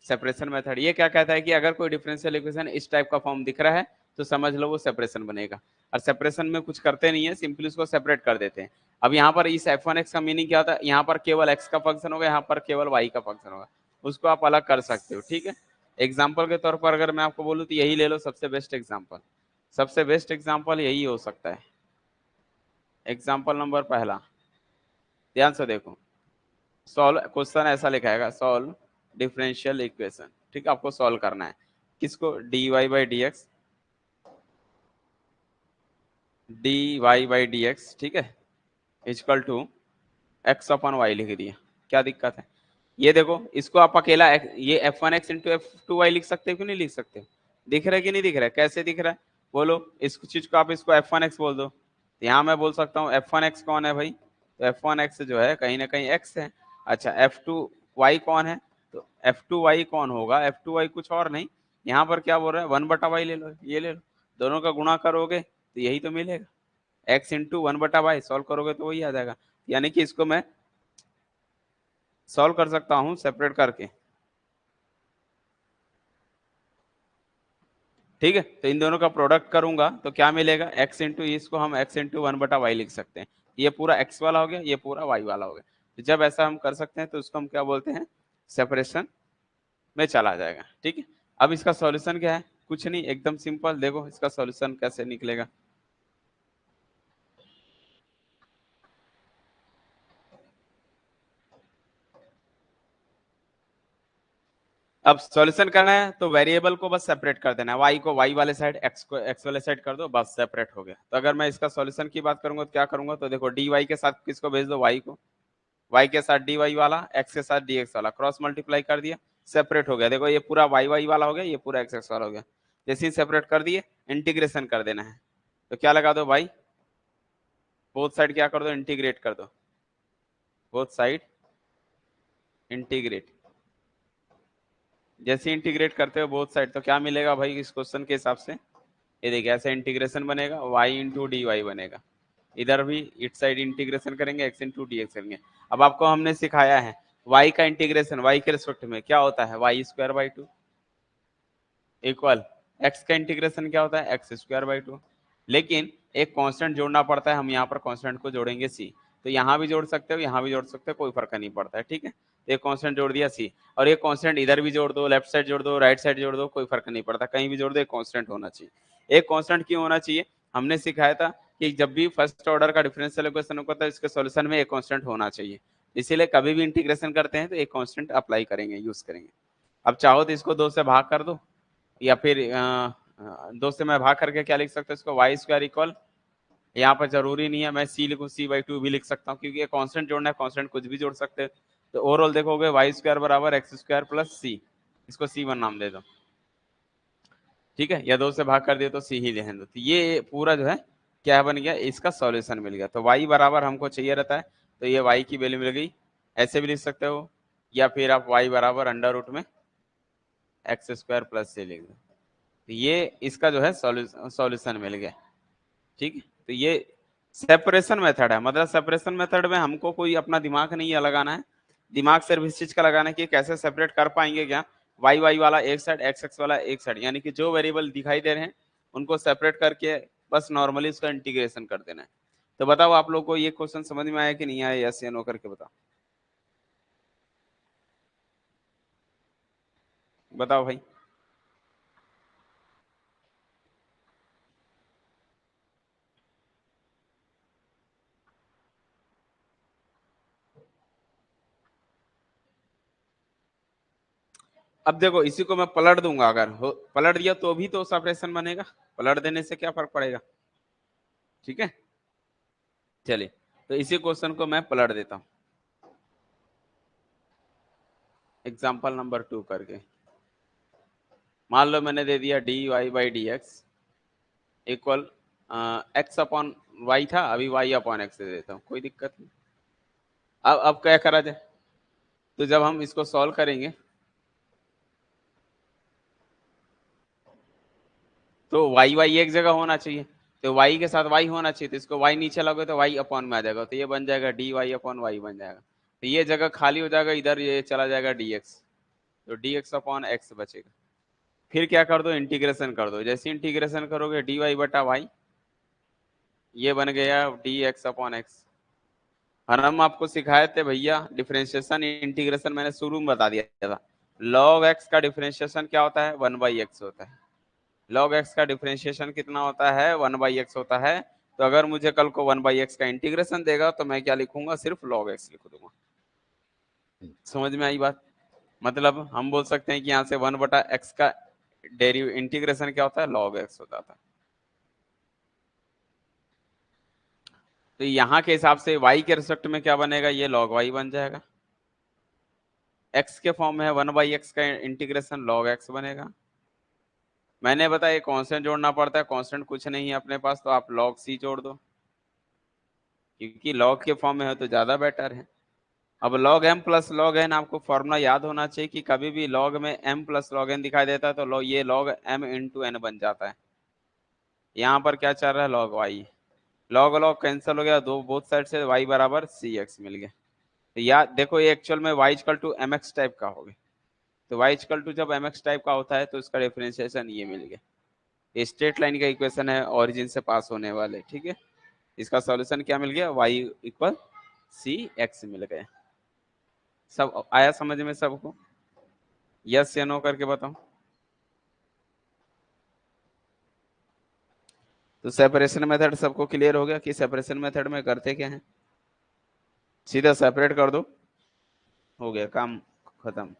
सेपरेशन मेथड। ये क्या कहता है कि अगर कोई डिफरेंशियल इक्वेशन इस टाइप का फॉर्म दिख रहा है तो समझ लो वो सेपरेशन बनेगा। और सेपरेशन में कुछ करते नहीं है, सिंपली उसको सेपरेट कर देते हैं। अब यहाँ पर इस f1x का मीनिंग क्या होता है, यहाँ पर केवल x का फंक्शन होगा, यहाँ पर केवल y का फंक्शन होगा, उसको आप अलग कर सकते हो, ठीक है। एग्जाम्पल के तौर पर अगर मैं आपको बोलूँ तो यही ले लो, सबसे बेस्ट एग्जाम्पल, सबसे बेस्ट एग्जाम्पल यही हो सकता है। एग्जाम्पल नंबर पहला, ध्यान से देखो, सॉल्व क्वेश्चन ऐसा लिखा है, सॉल्व डिफरेंशियल इक्वेशन, ठीक है, आपको सॉल्व करना है किसको, d Y by D x, d Y by D x, ठीक है, equal to x upon y लिख दिया, क्या दिक्कत है। ये देखो, इसको आप अकेला ये f one x into f two y लिख सकते हो कि नहीं लिख सकते, दिख रहा है कि नहीं दिख रहा है, कैसे दिख रहा है बोलो, इस चीज को आप इसको एफ वन एक्स बोल दो, तो यहाँ मैं बोल सकता हूँ एफ वन एक्स कौन है भाई, तो एफ वन एक्स जो है कहीं ना कहीं एक्स है। अच्छा, एफ टू वाई कौन है, तो एफ टू वाई कौन होगा, एफ टू वाई कुछ और नहीं, यहाँ पर क्या बोल रहा है, वन बटा वाई ले लो, ये ले लो, दोनों का गुणा करोगे तो यही तो मिलेगा, एक्स इंटू वन बटा वाई, सॉल्व करोगे तो वही आ जाएगा, यानी कि इसको मैं सॉल्व कर सकता हूं सेपरेट करके, ठीक है। तो इन दोनों का प्रोडक्ट करूंगा तो क्या मिलेगा, एक्स इंटू, इसको हम एक्स इंटू वन बटा वाई लिख सकते हैं, ये पूरा एक्स वाला हो गया, ये पूरा वाई वाला हो गया। तो जब ऐसा हम कर सकते हैं तो उसको हम क्या बोलते हैं, सेपरेशन में चला जाएगा, ठीक है। अब इसका सॉल्यूशन क्या है, कुछ नहीं, एकदम सिंपल, देखो इसका सॉल्यूशन कैसे निकलेगा। अब सॉल्यूशन करना है तो वेरिएबल को बस सेपरेट कर देना है, वाई को वाई वाले साइड, एक्स को एक्स वाले साइड कर दो, बस सेपरेट हो गया। तो अगर मैं इसका सॉल्यूशन की बात करूंगा तो क्या करूंगा, तो देखो डी वाई के साथ किसको भेज दो, वाई को, वाई के साथ डी वाई वाला, एक्स के साथ डी एक्स वाला, क्रॉस मल्टीप्लाई कर दिया, सेपरेट हो गया। देखो ये पूरा वाई वाई वाला हो गया, ये पूरा एक्स एक्स वाला हो गया। जैसे ही सेपरेट कर दिए, इंटीग्रेशन कर देना है, तो क्या लगा दो भाई, बोथ साइड क्या कर दो, इंटीग्रेट कर दो, बोथ साइड इंटीग्रेट। जैसे इंटीग्रेट करते हो बोथ साइड तो क्या मिलेगा भाई, इस क्वेश्चन के हिसाब से ये देखिए, ऐसे इंटीग्रेशन बनेगा, y इंटू डी वाई बनेगा, इधर भी इट साइड इंटीग्रेशन करेंगे, x इंटू डी एक्स करेंगे। अब आपको हमने सिखाया है y का इंटीग्रेशन y के रिस्पेक्ट में क्या होता है, y square by two, equal x का इंटीग्रेशन क्या होता है, एक्स स्क्वायर बाई टू। लेकिन एक कांस्टेंट जोड़ना पड़ता है, हम यहाँ पर कांस्टेंट को जोड़ेंगे c, तो यहाँ भी जोड़ सकते हो, यहाँ भी जोड़ सकते हो, कोई फर्क नहीं पड़ता है, ठीक है। तो एक कांस्टेंट जोड़ दिया c, और एक कांस्टेंट इधर भी जोड़ दो, लेफ्ट साइड जोड़ दो, राइट साइड जोड़ दो, कोई फर्क नहीं पड़ता, कहीं भी जोड़ दो, एक कांस्टेंट होना चाहिए। एक कांस्टेंट क्यों होना चाहिए, हमने सिखाया था कि जब भी फर्स्ट ऑर्डर का डिफरेंशियल इक्वेशन होता है, इसके सॉल्यूशन में एक कांस्टेंट होना चाहिए, इसीलिए कभी भी इंटीग्रेशन करते हैं तो एक कांस्टेंट अप्लाई करेंगे, यूज करेंगे। अब चाहो तो इसको दो से भाग कर दो, या फिर दो से मैं भाग करके क्या लिख सकता हूँ, इसको वाई स्क्वायर इक्वल, यहाँ पर जरूरी नहीं है मैं सी लिखूँ, सी बाई टू भी लिख सकता हूँ, क्योंकि ये कांस्टेंट जोड़ना है, कांस्टेंट कुछ भी जोड़ सकते हैं। तो ओवरऑल देखोगे वाई स्क्वायर बराबर एक्स स्क्वायर प्लस सी, इसको सी वन नाम दे दो, ठीक है, या दो से भाग कर दिए तो सी ही रहने दो। तो ये पूरा जो है क्या बन गया, इसका सॉल्यूशन मिल गया। तो वाई बराबर हमको चाहिए रहता है, तो ये वाई की वैल्यू मिल गई, ऐसे भी लिख सकते हो, या फिर आप वाई बराबर अंडर रूट में एक्स स्क्वायर प्लस सी लिख दो। तो ये इसका जो है सॉल्यूशन मिल गया, ठीक है। तो ये सेपरेशन मेथड है, मतलब सेपरेशन मेथड में हमको कोई अपना दिमाग नहीं है लगाना है, दिमाग सिर्फ इस चीज का लगाना है कि कैसे सेपरेट कर पाएंगे, क्या वाई वाई वाला एक साइड, एक्स एक्स वाला एक साइड, यानी कि जो वेरिएबल दिखाई दे रहे हैं उनको सेपरेट करके बस नॉर्मली उसका इंटीग्रेशन कर देना है। तो बताओ आप लोग को ये क्वेश्चन समझ में आया कि नहीं आया, यस या नो करके बताओ, बताओ भाई। अब देखो इसी को मैं पलट दूंगा, अगर पलट दिया तो भी तो सेपरेशन बनेगा, पलट देने से क्या फर्क पड़ेगा, ठीक है। चलिए, तो इसी क्वेश्चन को मैं पलट देता हूं, एग्जाम्पल नंबर 2 करके। मान लो मैंने दे दिया d Y by D x equal x upon y था, अभी वाई अपॉन एक्स दे देता हूँ, कोई दिक्कत नहीं। अब क्या करा जाए, तो जब हम इसको सॉल्व करेंगे तो वाई वाई एक जगह होना चाहिए, तो वाई के साथ वाई होना चाहिए, तो इसको वाई नीचे लगो तो वाई अपॉन में आ जाएगा, तो ये बन जाएगा डी वाई अपॉन वाई बन जाएगा। तो ये जगह खाली हो जाएगा, इधर ये चला जाएगा डी एक्स, तो डी एक्स अपॉन एक्स बचेगा। फिर क्या कर दो, इंटीग्रेशन कर दो, जैसे इंटीग्रेशन करोगे डी वाई बटा वाई, ये बन गया डी एक्स अपॉन एक्स। और हम आपको सिखाए थे भैया डिफरेंशिएशन इंटीग्रेशन, मैंने शुरू में बता दिया था, लॉग एक्स का डिफरेंशिएशन क्या होता है, वन बाई एक्स होता है। लॉग एक्स का डिफरेंशिएशन कितना होता है, वन बाई एक्स होता है। तो अगर मुझे कल को 1/x का इंटीग्रेशन देगा तो मैं क्या लिखूंगा, सिर्फ log x लिख दूंगा। समझ में आई बात? मतलब हम बोल सकते हैं कि यहाँ से 1/x का डेरिव इंटीग्रेशन क्या होता है, log x होता था। तो यहाँ के हिसाब से y के रिस्पेक्ट में क्या बनेगा, ये log y बन जाएगा। x के फॉर्म में है 1/x का इंटीग्रेशन log x बनेगा। मैंने बताया कांस्टेंट जोड़ना पड़ता है, कांस्टेंट कुछ नहीं है अपने पास, तो आप log c जोड़ दो, क्योंकि log के फॉर्म में है तो ज्यादा बेटर है। अब log m plus log n, आपको फॉर्मूला याद होना चाहिए कि कभी भी log में m प्लस log n दिखाई देता है तो ये log m इंटू n बन जाता है। यहाँ पर क्या चल रहा है, log y। log log cancel हो गया, दो बोथ साइड से y बराबर cx मिल गया। तो याद देखो, ये एक्चुअल में y equal to mx type का हो गया। तो y इक्वल टू जब mx टाइप का होता है तो इसका डिफरेंशिएशन ये मिल गया। ये स्ट्रेट लाइन का इक्वेशन है, ओरिजिन से पास होने वाले, ठीक है। इसका सॉल्यूशन क्या मिल गया, y इक्वल cx मिल गया। सब आया समझ में सबको? यस या नो करके बताओ। तो सेपरेशन मेथड सबको क्लियर हो गया कि सेपरेशन मेथड में करते क्या है, सीधा सेपरेट कर दो, हो गया काम खत्म।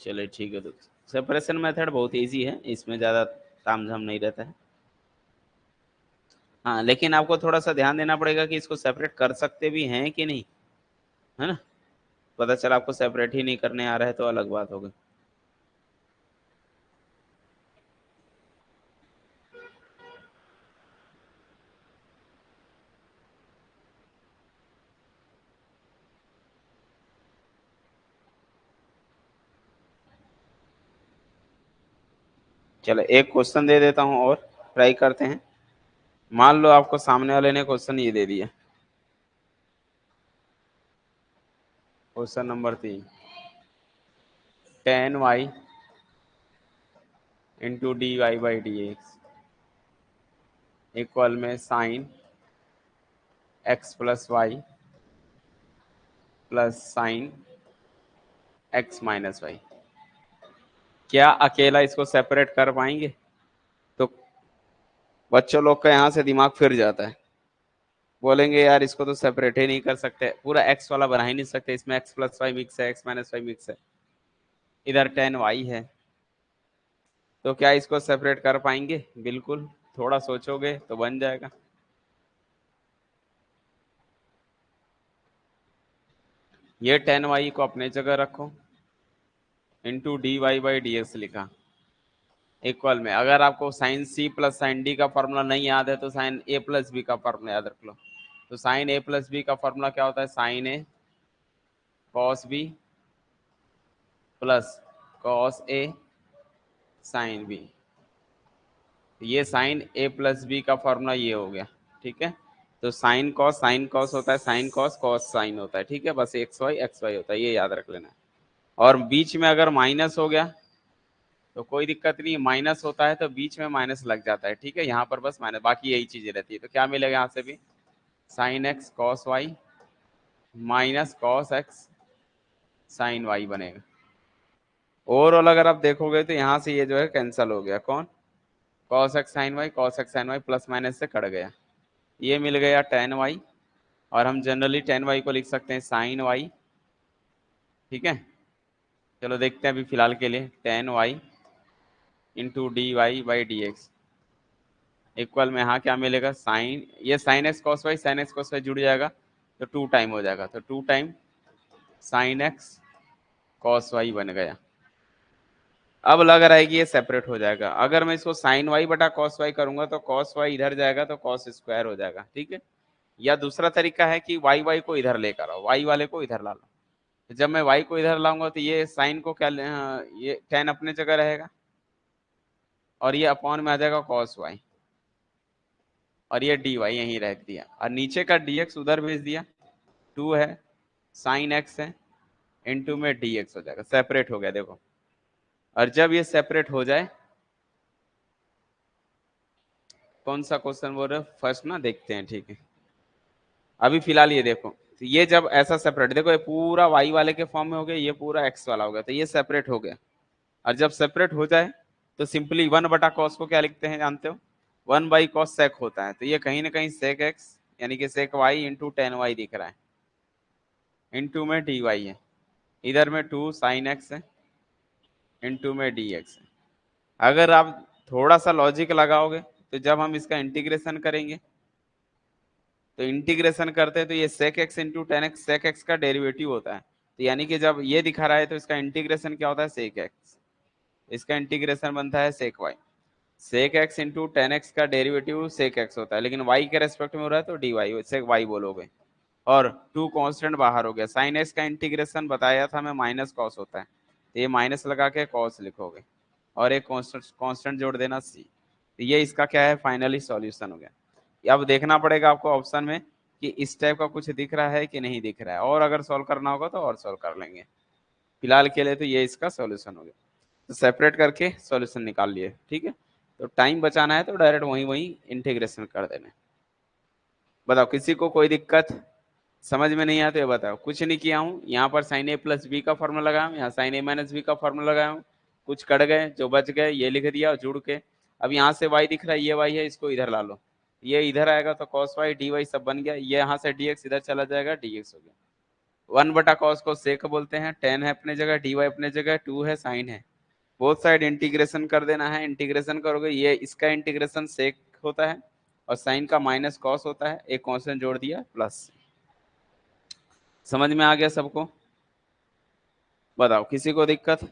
चलिए ठीक है, तो सेपरेशन मेथड बहुत इजी है, इसमें ज़्यादा तामझाम नहीं रहता है। हाँ, लेकिन आपको थोड़ा सा ध्यान देना पड़ेगा कि इसको सेपरेट कर सकते भी हैं कि नहीं, है ना। पता चला आपको सेपरेट ही नहीं करने आ रहा है तो अलग बात होगी। चलो एक क्वेश्चन दे देता हूँ और ट्राई करते हैं। मान लो आपको सामने वाले ने क्वेश्चन ये दे दिया, question number 3, tan y into dy/dx equal में sine x plus Y plus sine x minus Y. क्या अकेला इसको सेपरेट कर पाएंगे? तो बच्चों लोग का यहाँ से दिमाग फिर जाता है, बोलेंगे यार इसको तो सेपरेट ही नहीं कर सकते, पूरा x वाला बना ही नहीं सकते, इसमें x प्लस वाई मिक्स है, x माइनस वाई मिक्स है, इधर tan y है, तो क्या इसको सेपरेट कर पाएंगे? बिल्कुल, थोड़ा सोचोगे तो बन जाएगा। ये tan y को अपने जगह रखो, इंटू dy/dx लिखा, इक्वल में अगर आपको sine c plus sine d का फॉर्मूला नहीं याद है तो साइन ए प्लस बी का फॉर्मूला याद रख लो। तो साइन ए प्लस बी का फॉर्मूला क्या होता है, sine a cos b plus cos a sine b. ये साइन ए प्लस बी का फॉर्मूला ये हो गया, ठीक है। तो साइन कॉस होता है, साइन कॉस कॉस साइन होता है, ठीक है। बस एक्स वाई होता है, ये याद रख लेना है। और बीच में अगर माइनस हो गया तो कोई दिक्कत नहीं, माइनस होता है तो बीच में माइनस लग जाता है, ठीक है। यहाँ पर बस माइनस, बाकी यही चीजें रहती है। तो क्या मिलेगा यहाँ से भी, sine x cos y minus cos x sine y बनेगा। ओवरऑल अगर आप देखोगे तो यहाँ से ये जो है कैंसिल हो गया, कौन, cos x sine y, cos x sine y plus minus से कट गया, ये मिल गया टेन वाई। और हम जनरली टेन वाई को लिख सकते हैं साइन वाई, ठीक है। चलो देखते हैं अभी फिलहाल के लिए, ten Y into dy/dx equal में यहाँ क्या मिलेगा, साइन, ये sine x cos y, sine x cos y जुड़ जाएगा तो 2 टाइम हो जाएगा, तो 2 time sine x cos y बन गया। अब लग रहा है कि ये सेपरेट हो जाएगा। अगर मैं इसको साइन वाई बटा कॉस वाई करूंगा तो कॉस वाई इधर जाएगा तो कॉस स्क्वायर हो जाएगा, ठीक है। या दूसरा तरीका है कि वाई वाई को इधर लेकर आओ, वाई वाले को इधर ला लो। जब मैं वाई को इधर लाऊंगा तो ये साइन को क्या ये टेन अपने जगह रहेगा और ये अपॉन में आ जाएगा कॉस वाई, और ये डी वाई यहीं रख दिया और नीचे का dx उधर भेज दिया, 2 है साइन एक्स है, इनटू में dx हो जाएगा, सेपरेट हो गया देखो। और जब ये सेपरेट हो जाए, कौन सा क्वेश्चन बोल रहे हो फर्स्ट ना, देखते हैं, ठीक है। अभी फिलहाल ये देखो, तो ये जब ऐसा सेपरेट, देखो ये पूरा y वाले के फॉर्म में हो गया, ये पूरा x वाला हो गया, तो ये सेपरेट हो गया। और जब सेपरेट हो जाए तो सिंपली 1/cos को क्या लिखते हैं जानते हो, 1/cos sec होता है। तो ये कहीं ना कहीं sec x यानी कि sec y into tan y दिख रहा है, इंटू में dy है, इधर में 2 sin x है, इंटू में dx है। अगर आप थोड़ा सा लॉजिक लगाओगे तो जब हम इसका इंटीग्रेशन करेंगे, तो इंटीग्रेशन करते हैं तो ये sec x into ten x sec x का डेरिवेटिव होता है। तो यानी कि जब ये दिखा रहा है तो इसका इंटीग्रेशन क्या होता है, sec x, इसका इंटीग्रेशन बनता है sec y। sec x into ten x का डेरिवेटिव sec x होता है, लेकिन y के रेस्पेक्ट में हो रहा है तो dy sec y बोलोगे। और टू कांस्टेंट बाहर हो गया, साइन एक्स का इंटीग्रेशन बताया था मैं माइनस कॉस होता है, तो ये माइनस लगा के कॉस लिखोगे और एक कांस्टेंट जोड़ देना सी। तो ये इसका क्या है, फाइनली सॉल्यूशन हो गया। अब देखना पड़ेगा आपको ऑप्शन में कि इस टाइप का कुछ दिख रहा है कि नहीं दिख रहा है, और अगर सॉल्व करना होगा तो और सॉल्व कर लेंगे। फिलहाल के लिए तो ये इसका सॉल्यूशन हो गया, तो सेपरेट करके सॉल्यूशन निकाल लिए। ठीक है, तो टाइम बचाना है तो डायरेक्ट वहीं वहीं इंटीग्रेशन कर देना। बताओ किसी को कोई दिक्कत, समझ में नहीं आया तो ये बताओ। कुछ नहीं किया हूँ, यहाँ पर साइन ए प्लस बी का फॉर्मूला लगाया हूँ, यहाँ साइन ए माइनस बी का फॉर्मूला लगाया हूँ, कुछ कट गए जो बच गए ये लिख दिया जुड़ के। अब यहाँ से y दिख रहा है, ये y है, इसको इधर ला लो, ये इधर आएगा तो cos y dy सब बन गया, ये यहाँ से dx इधर चला जाएगा, dx हो गया। 1/cos को सेक बोलते हैं, टेन है अपने जगह, dy अपने जगह, 2 है, साइन है, बोथ साइड इंटीग्रेशन कर देना है। इंटीग्रेशन करोगे ये इसका इंटीग्रेशन सेक होता है और साइन का माइनस कॉस होता है, एक कॉन्स्टेंट जोड़ दिया प्लस। समझ में आ गया सबको? बताओ किसी को दिक्कत?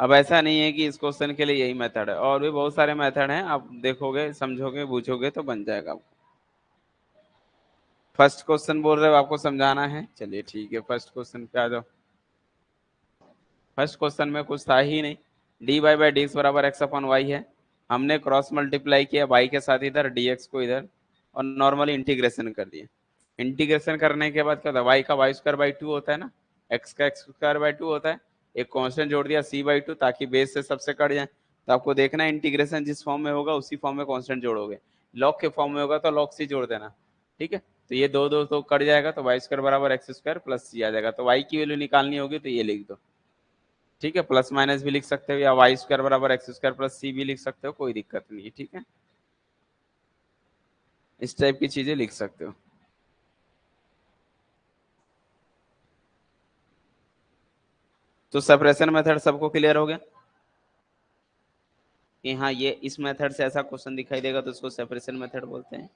अब ऐसा नहीं है कि इस क्वेश्चन के लिए यही मेथड है, और भी बहुत सारे मेथड हैं, आप देखोगे समझोगे बूझोगे तो बन जाएगा आपको। फर्स्ट क्वेश्चन बोल रहे हो आपको समझाना है, चलिए ठीक है फर्स्ट क्वेश्चन पे आ जाओ। फर्स्ट क्वेश्चन में कुछ था ही नहीं, d Y by D x बराबर एक्स अपॉन वाई है, हमने क्रॉस मल्टीप्लाई किया वाई के साथ इधर, डी एक्स को इधर, और नॉर्मली इंटीग्रेशन कर दिया। इंटीग्रेशन करने के बाद क्या होता है, वाई का वाई स्क्वायर बाई टू होता है ना, एक्स का एक्स स्क्वायर बाई टू होता है, एक कांस्टेंट जोड़ दिया सी बाई टू ताकि बेस से सबसे कट जाए। तो आपको देखना है इंटीग्रेशन जिस फॉर्म में होगा उसी फॉर्म में कांस्टेंट जोड़ोगे, लॉग के फॉर्म में होगा तो लॉग सी जोड़ देना। ठीक है, तो ये दो दो तो कट जाएगा, तो वाई स्क्वायर बराबर एक्स स्क्वायर प्लस सी आ जाएगा। तो वाई की वैल्यू निकालनी होगी तो ये लिख दो। ठीक है, प्लस माइनस भी लिख सकते हो या वाई स्क्वायर बराबर एक्स स्क्वायर प्लस सी भी लिख सकते हो, कोई दिक्कत नहीं है। ठीक है, इस टाइप की चीजें लिख सकते हो। तो सेपरेशन मेथड सबको क्लियर हो गया कि हाँ ये इस मेथड से ऐसा क्वेश्चन दिखाई देगा तो उसको सेपरेशन मेथड बोलते हैं।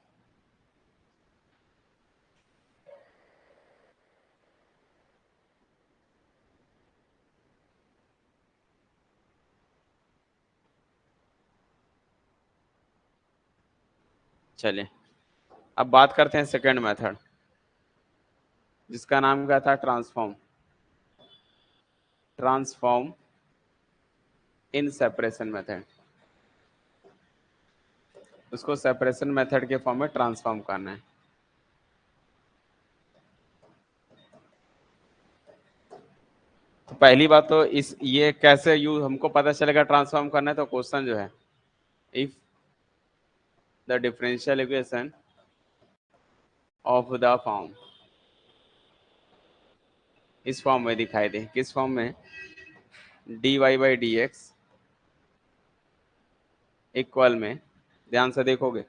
चलिए अब बात करते हैं सेकंड मेथड, जिसका नाम क्या था, transform. Transform in separation method, उसको सेपरेशन मेथड के फॉर्म में ट्रांसफॉर्म करना है। तो पहली बात तो इस ये कैसे यूज हमको पता चलेगा ट्रांसफॉर्म करना है, तो क्वेश्चन जो है, if the differential equation of the form, इस फॉर्म में दिखाई दे, किस फॉर्म में, d Y by D x equal में, ध्यान से देखोगे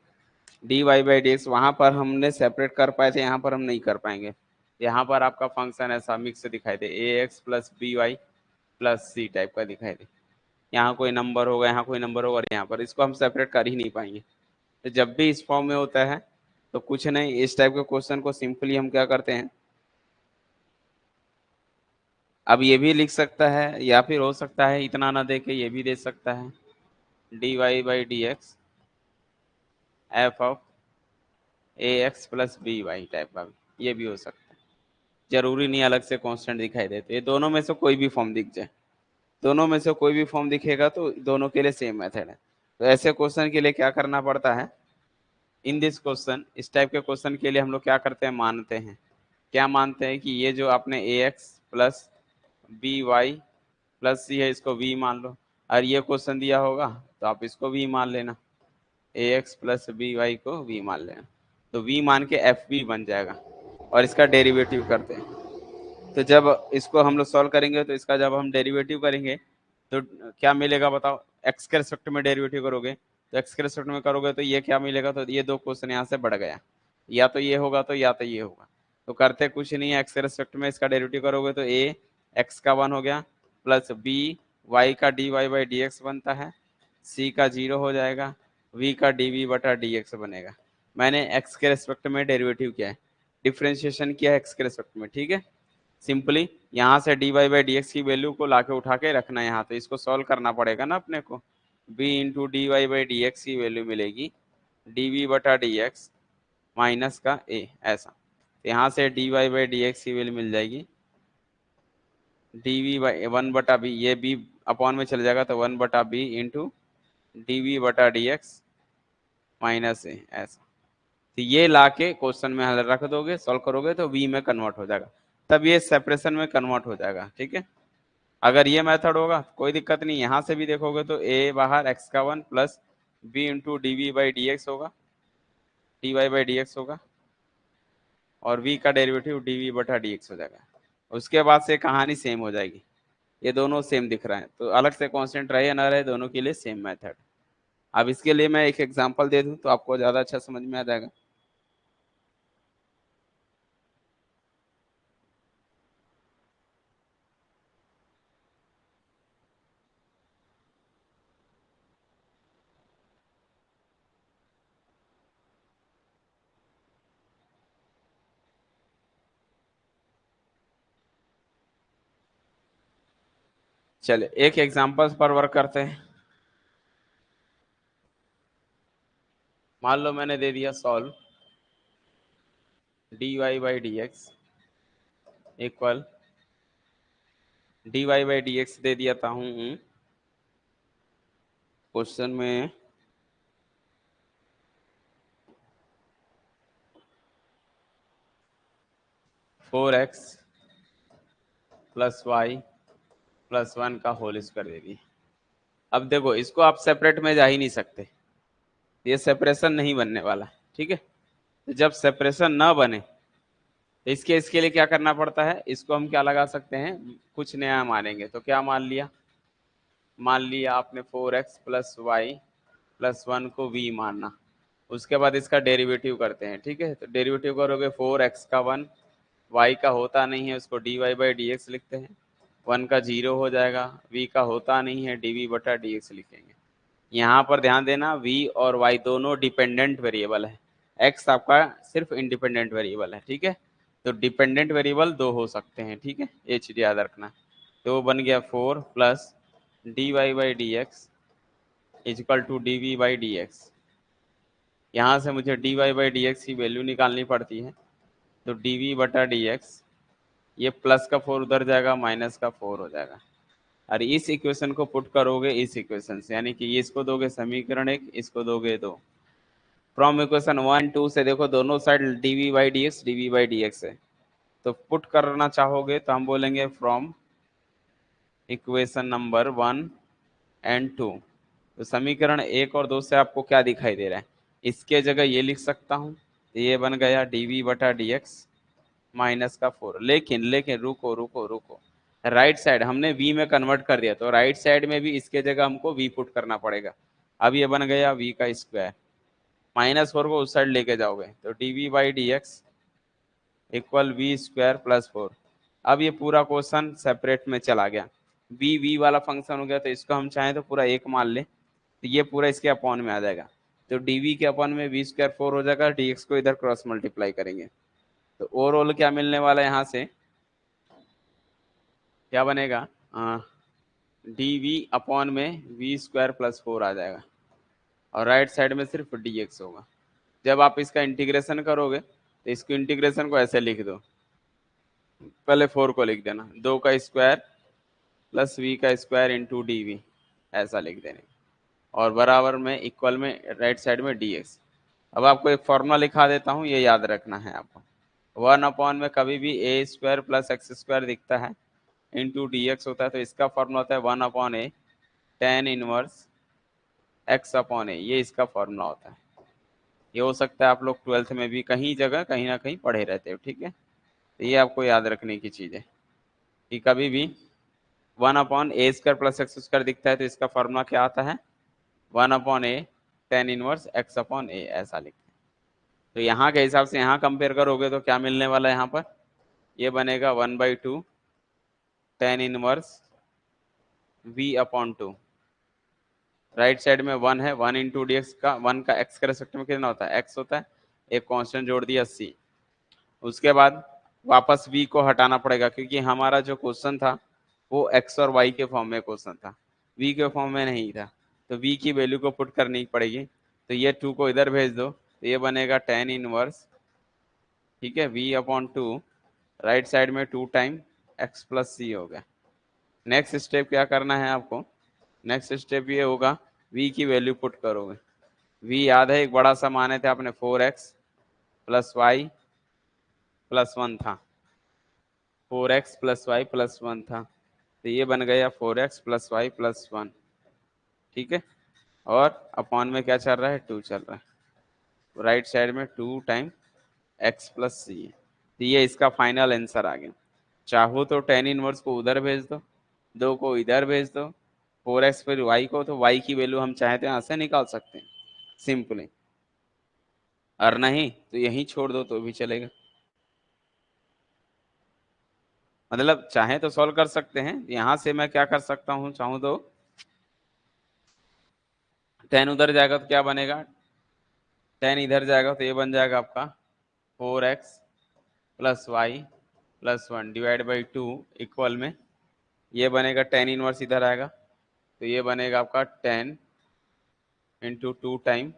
d Y by D x वहां पर हमने सेपरेट कर पाए थे, यहाँ पर हम नहीं कर पाएंगे। यहाँ पर आपका फंक्शन ऐसा मिक्स दिखाई दे, A x plus B Y plus C type का दिखाई दे, यहाँ कोई नंबर होगा, यहाँ कोई नंबर होगा, और यहाँ पर इसको हम सेपरेट कर ही नहीं पाएंगे। तो जब भी इस फॉर्म में होता है तो कुछ नहीं, इस टाइप के क्वेश्चन को सिंपली हम क्या करते हैं, अब ये भी लिख सकता है या फिर हो सकता है इतना ना दे के ये भी दे सकता है, d Y by D x f of a x plus B y type का, ये भी हो सकता है। जरूरी नहीं अलग से कांस्टेंट दिखाई देते, ये दोनों में से कोई भी फॉर्म दिख जाए, दोनों में से कोई भी फॉर्म दिखेगा तो दोनों के लिए सेम मेथड है। तो ऐसे क्वेश्चन के लिए क्या करना पड़ता है, इन दिस क्वेश्चन, इस टाइप के क्वेश्चन के लिए हम लोग क्या करते हैं, मानते हैं, क्या मानते हैं कि ये जो आपने A x plus B Y plus C है इसको वी मान लो, और ये क्वेश्चन दिया होगा तो आप इसको वी मान लेना, ए एक्स प्लस बी वाई को वी मान लेना, तो वी मान के एफ बी बन जाएगा, और इसका डेरिवेटिव करते हैं। तो जब इसको हम लोग सॉल्व करेंगे तो इसका जब हम डेरिवेटिव करेंगे तो क्या मिलेगा बताओ, एक्स के रिस्पेक्ट में डेरिवेटिव करोगे तो एक्स के रिस्पेक्ट में करोगे तो ये क्या मिलेगा, तो ये दो क्वेश्चन यहाँ से बढ़ गया, या तो ये होगा तो या तो ये होगा, तो करते कुछ नहीं है, एक्स के रिस्पेक्ट में इसका डेरिवेटिव करोगे तो ए एक्स का 1 हो गया प्लस बी वाई का D Y by D X बनता है, सी का 0 हो जाएगा, वी का डी वी बटा डी एक्स बनेगा। मैंने एक्स के रिस्पेक्ट में डेरिवेटिव किया है, डिफ्रेंशिएशन किया है एक्स के रिस्पेक्ट में, ठीक है। सिंपली यहाँ से d Y by D x की वैल्यू को लाके उठा के रखना है यहाँ, तो इसको सॉल्व करना पड़ेगा ना अपने को, b into d Y by D x की वैल्यू मिलेगी डी वी बटा डी एक्स माइनस का a, ऐसा। तो यहाँ से d Y by D x की वैल्यू मिल जाएगी डी वी बाई 1/b, ये b अपॉन में चल जाएगा तो 1/b इंटू डी वी बटा डी एक्स माइनस a, ऐसा। तो ये लाके क्वेश्चन में हल रख दोगे, सॉल्व करोगे तो v में कन्वर्ट हो जाएगा, तब ये सेपरेशन में कन्वर्ट हो जाएगा, ठीक है। अगर ये मेथड होगा कोई दिक्कत नहीं, यहाँ से भी देखोगे तो a बाहर x का 1 plus b into D we by D X होगा, D Y by D X होगा, और v का डेरिवेटिव डी वी बटा डी एक्स हो जाएगा। उसके बाद से कहानी सेम हो जाएगी, ये दोनों सेम दिख रहा है, तो अलग से कॉन्स्टेंट रहे या ना रहे, दोनों के लिए सेम मेथड। अब इसके लिए मैं एक एग्जांपल दे दूं तो आपको ज़्यादा अच्छा समझ में आ जाएगा। चले एक एग्जांपल्स पर वर्क करते हैं। मान लो मैंने दे दिया solve D Y by D x equal D Y by D X दे दिया था हूँ क्वेश्चन में 4x प्लस वाई प्लस 1 का होल स्क्वायर दे दिया। अब देखो इसको आप सेपरेट में जा ही नहीं सकते, ये सेपरेशन नहीं बनने वाला, ठीक है। तो जब सेपरेशन ना बने तो इसके लिए क्या करना पड़ता है, इसको हम क्या लगा सकते हैं, कुछ नया मानेंगे, तो क्या मान लिया आपने 4x प्लस वाई प्लस 1 को v मानना, उसके बाद इसका डेरिवेटिव करते हैं, ठीक है। तो डेरिवेटिव करोगे 4x का 1, y का होता नहीं है उसको d Y by D x लिखते हैं, 1 का 0 हो जाएगा, v का होता नहीं है डी वी बटा डी एक्स लिखेंगे। यहाँ पर ध्यान देना v और y दोनों डिपेंडेंट वेरिएबल है, x आपका सिर्फ इंडिपेंडेंट वेरिएबल है, ठीक है। तो डिपेंडेंट वेरिएबल दो हो सकते हैं, ठीक है, ये चीज याद रखना। तो बन गया 4 plus d Y by D x equal to d we by D x. यहाँ से मुझे d Y by D x की वैल्यू निकालनी पड़ती है, तो डी वी बटा डी एक्स, ये प्लस का 4 उधर जाएगा, माइनस का 4 हो जाएगा, और इस इक्वेशन को पुट करोगे इस इक्वेशन से, यानी कि ये इसको दोगे समीकरण 1, इसको दोगे 2, फ्रॉम इक्वेशन 1 2 से देखो दोनों side d we by D x है, तो पुट करना चाहोगे तो हम बोलेंगे फ्रॉम इक्वेशन नंबर 1 एंड 2। तो समीकरण 1 और 2 से आपको क्या दिखाई दे रहा है, इसके जगह ये लिख सकता हूँ, तो ये बन गया डी वी बटा डी एक्स माइनस का 4। लेकिन लेकिन रुको रुको रुको, राइट साइड हमने v में कन्वर्ट कर दिया, तो राइट साइड में भी इसके जगह हमको v पुट करना पड़ेगा। अब ये बन गया v का स्क्वायर, -4 को उस साइड लेके जाओगे तो d we by D x equal v square plus 4। अब ये पूरा क्वेश्चन सेपरेट में चला गया, v वाला फंक्शन हो गया, तो इसको हम चाहें तो पूरा एक मान ले, तो ये पूरा इसके अपॉन में आ जाएगा, तो डी के अपॉन में वी स्क्वायर 4 हो जाएगा, डी को इधर क्रॉस मल्टीप्लाई करेंगे, तो ओवरऑल क्या मिलने वाला है, यहाँ से क्या बनेगा, डी वी अपॉन में वी स्क्वायर प्लस 4 आ जाएगा, और राइट साइड में सिर्फ डी एक्स होगा। जब आप इसका इंटीग्रेशन करोगे तो इसको इंटीग्रेशन को ऐसे लिख दो, पहले 4 को लिख देना, 2 का स्क्वायर प्लस वी का स्क्वायर इंटू डी वी, ऐसा लिख देने, और बराबर में इक्वल में राइट साइड में डी एक्स। अब आपको एक फॉर्मूला लिखा देता हूँ, ये याद रखना है आपको। 1 में कभी भी ए स्क्वायर प्लस एक्स स्क्वायर दिखता है इंटू डी एक्स होता है, तो इसका फॉर्मूला होता है 1/a tan inverse X upon A, ये इसका फॉर्मूला होता है। ये हो सकता है आप लोग 12th में भी कहीं जगह कहीं ना कहीं पढ़े रहते हो, ठीक है। तो ये आपको याद रखने की चीज है कि कभी भी 1/a square plus x square दिखता है तो इसका फॉर्मूला क्या आता है, 1/a tan inverse X upon A, ऐसा लिखते हैं। तो यहाँ के हिसाब से यहाँ कंपेयर करोगे तो क्या मिलने वाला है, यहाँ पर ये बनेगा 1/2 tan inverse v upon 2। Right side में 1 है, 1 इंटू डी एक्स का, 1 का एक्स के रेस्पेक्ट में कितना होता है, एक्स होता है, एक कांस्टेंट जोड़ दिया c। उसके बाद वापस v को हटाना पड़ेगा क्योंकि हमारा जो क्वेश्चन था वो x और y के फॉर्म में क्वेश्चन था, v के फॉर्म में नहीं था। तो v की वैल्यू को पुट करनी पड़ेगी, तो ये 2 को इधर भेज दो, तो ये बनेगा tan इनवर्स, ठीक है, v अपॉन 2, राइट साइड में 2 टाइम x प्लस c हो गया। नेक्स्ट स्टेप क्या करना है आपको, नेक्स्ट स्टेप ये होगा v की वैल्यू पुट करोगे। v याद है एक बड़ा सा माने थे आपने 4x प्लस वाई प्लस 1 था, 4x प्लस वाई प्लस 1 था, तो ये बन गया 4x प्लस वाई प्लस 1, ठीक है। और अपॉन में क्या चल रहा है, 2 चल रहा है, राइट साइड में 2 टाइम x प्लस सी, तो ये इसका फाइनल आंसर आ गया। चाहो तो tan इनवर्स को उधर भेज दो, 2 को इधर भेज दो, 4x फिर y को, तो y की वैल्यू हम चाहे तो यहाँ से निकाल सकते हैं सिंपली, और नहीं तो यहीं छोड़ दो तो भी चलेगा। मतलब चाहे तो सॉल्व कर सकते हैं, यहां से मैं क्या कर सकता हूं, चाहूं तो tan उधर जाएगा तो क्या बनेगा, tan इधर जाएगा तो ये बन जाएगा आपका 4x plus Y plus 1 divide by 2 equal में ये बनेगा tan इनवर्स इधर आएगा, तो ये बनेगा आपका 10 इंटू 2 टाइम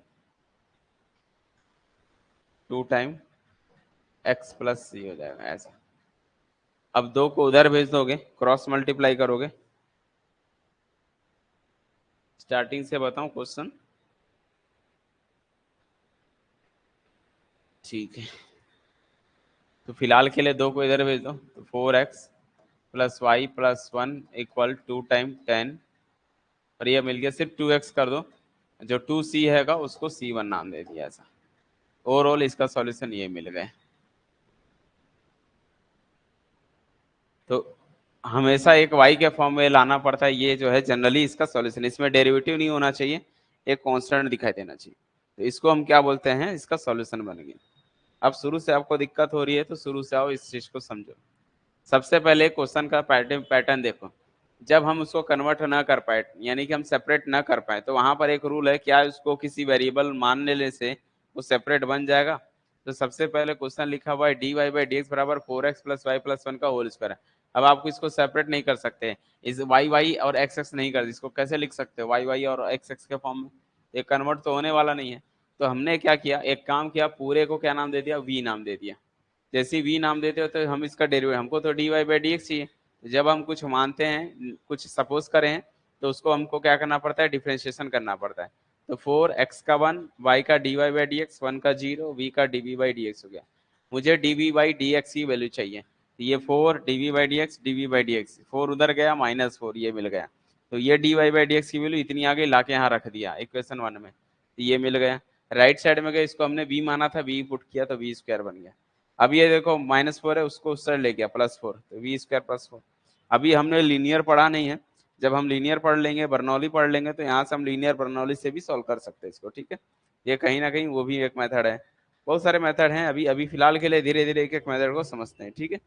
x प्लस सी हो जाएगा ऐसा। अब 2 को उधर भेज दोगे, क्रॉस मल्टीप्लाई करोगे, स्टार्टिंग से बताऊं क्वेश्चन, ठीक है। तो फिलहाल के लिए 2 को इधर भेज दो, तो 4x plus Y plus 1 equal 2 time 10, और ये मिल गया, सिर्फ 2x कर दो, जो 2c हैगा उसको c1 नाम दे दिया ऐसा। ओवरऑल इसका सॉल्यूशन ये मिल गया। तो हमेशा एक y के फॉर्म में लाना पड़ता है, ये जो है जनरली इसका सॉल्यूशन, इसमें डेरिवेटिव नहीं होना चाहिए, एक कांस्टेंट दिखाई देना चाहिए, तो इसको हम क्या बोलते हैं, इसका सॉल्यूशन बन गया। अब शुरू से आपको दिक्कत हो रही है तो शुरू से आओ इस चीज को समझो। सबसे पहले क्वेश्चन का पैटर्न देखो, जब हम उसको कन्वर्ट ना कर पाए, यानी कि हम सेपरेट ना कर पाए, तो वहां पर एक रूल है, क्या उसको किसी वेरिएबल मान लेने से वो सेपरेट बन जाएगा। तो सबसे पहले क्वेश्चन लिखा हुआ है d Y by D x बराबर 4x प्लस वाई प्लस 1 का होल स्क्वायर है। अब आपको इसको सेपरेट नहीं कर सकते, इस वाई वाई और एक्स एक्स नहीं कर, इसको कैसे लिख सकते हो वाई वाई और एक्स एक्स के फॉर्म में, ये कन्वर्ट तो होने वाला नहीं है। तो हमने क्या किया, एक काम किया, पूरे को क्या नाम दे दिया, वी नाम दे दिया। जैसे वी नाम देते हो तो हम इसका डेरिवेटिव, हमको तो d Y by D x चाहिए, जब हम कुछ मानते हैं, कुछ सपोज करें, तो उसको हमको क्या करना पड़ता है, डिफ्रेंशिएशन करना पड़ता है। तो 4x का 1, y का D Y by D x, 1 का 0, v का D we by D x हो गया। मुझे d we by D x की वैल्यू चाहिए, तो ये 4 d we by D x, d we by D x, 4 उधर गया, -4 ये मिल गया। तो ये d Y by D x की वैल्यू इतनी आ गई, लाके यहाँ रख दिया इक्वेशन 1 में, तो ये मिल गया। राइट साइड में गए, इसको हमने v माना था, v पुट किया तो v स्क्वायर बन गया। अब ये देखो -4 है, उसको उस साइड ले गया +4, तो वी स्क्वायर +4। अभी हमने लीनियर पढ़ा नहीं है, जब हम लीनियर पढ़ लेंगे, बर्नौली पढ़ लेंगे, तो यहाँ से हम लीनियर बर्नौली से भी सॉल्व कर सकते हैं इसको, ठीक है। ये कहीं ना कहीं वो भी एक मेथड है, बहुत सारे मेथड हैं, अभी अभी फिलहाल के लिए धीरे धीरे एक एक मेथड को समझते हैं, ठीक है।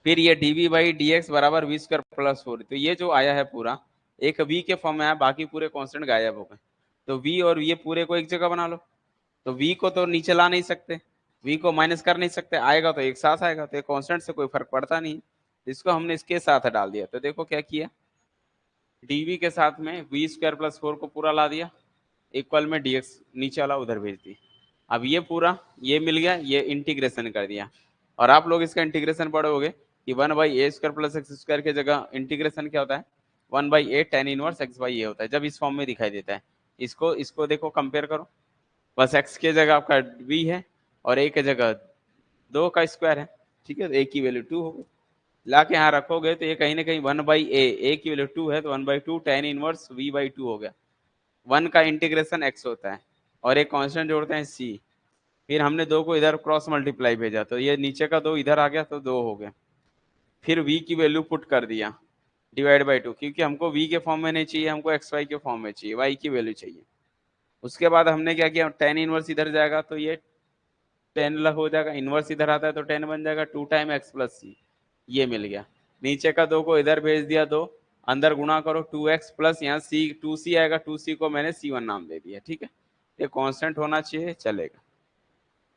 फिर ये d we by D x बराबर वी स्क्वायर +4, तो ये जो आया है पूरा एक वी के फॉर्म में आया, बाकी पूरे कॉन्स्टेंट गायब हो गए। तो वी और ये पूरे को एक जगह बना लो, तो v को तो नीचे ला नहीं सकते, v को माइनस कर नहीं सकते, आएगा तो एक साथ आएगा, तो कांस्टेंट से कोई फर्क पड़ता नहीं। इसको हमने इसके साथ डाल दिया, तो देखो क्या किया, dv के साथ में वी स्क्वायर +4 को पूरा ला दिया, इक्वल में dx नीचे वाला उधर भेज दिया। अब ये पूरा ये मिल गया, ये इंटीग्रेशन कर दिया, और आप लोग इसका इंटीग्रेशन पढ़ोगे कि 1/a² प्लस एक्स स्क्वायर की जगह इंटीग्रेशन क्या होता है, 1/a tan inverse x by A होता है, जब इस फॉर्म में दिखाई देता है। इसको इसको देखो कंपेयर करो, बस x की जगह आपका v है और a की जगह 2 का स्क्वायर है, ठीक है। तो a की वैल्यू 2 होगी, ला के यहाँ रखोगे तो ये कहीं ना कहीं 1/a, की वैल्यू 2 है तो 1/2 tan इनवर्स v/2 हो गया। 1 का इंटीग्रेशन x होता है और एक कांस्टेंट जोड़ते हैं c, फिर हमने 2 को इधर क्रॉस मल्टीप्लाई भेजा तो ये नीचे का 2 इधर आ गया तो 2 हो गया। फिर v की वैल्यू पुट कर दिया डिवाइड बाई 2, क्योंकि हमको v के फॉर्म में नहीं चाहिए, हमको एक्स वाई के फॉर्म में चाहिए, y की वैल्यू चाहिए। उसके बाद हमने क्या किया, tan इनवर्स इधर जाएगा तो ये 10 लग हो जाएगा, इनवर्स इधर आता है तो 10 बन जाएगा, 2 टाइम एक्स प्लस सी, ये मिल गया। नीचे का 2 को इधर भेज दिया, 2 अंदर गुणा करो 2x प्लस यहाँ सी 2c आएगा, 2c को मैंने c1 नाम दे दिया, ठीक है। ये कांस्टेंट होना चाहिए, चलेगा।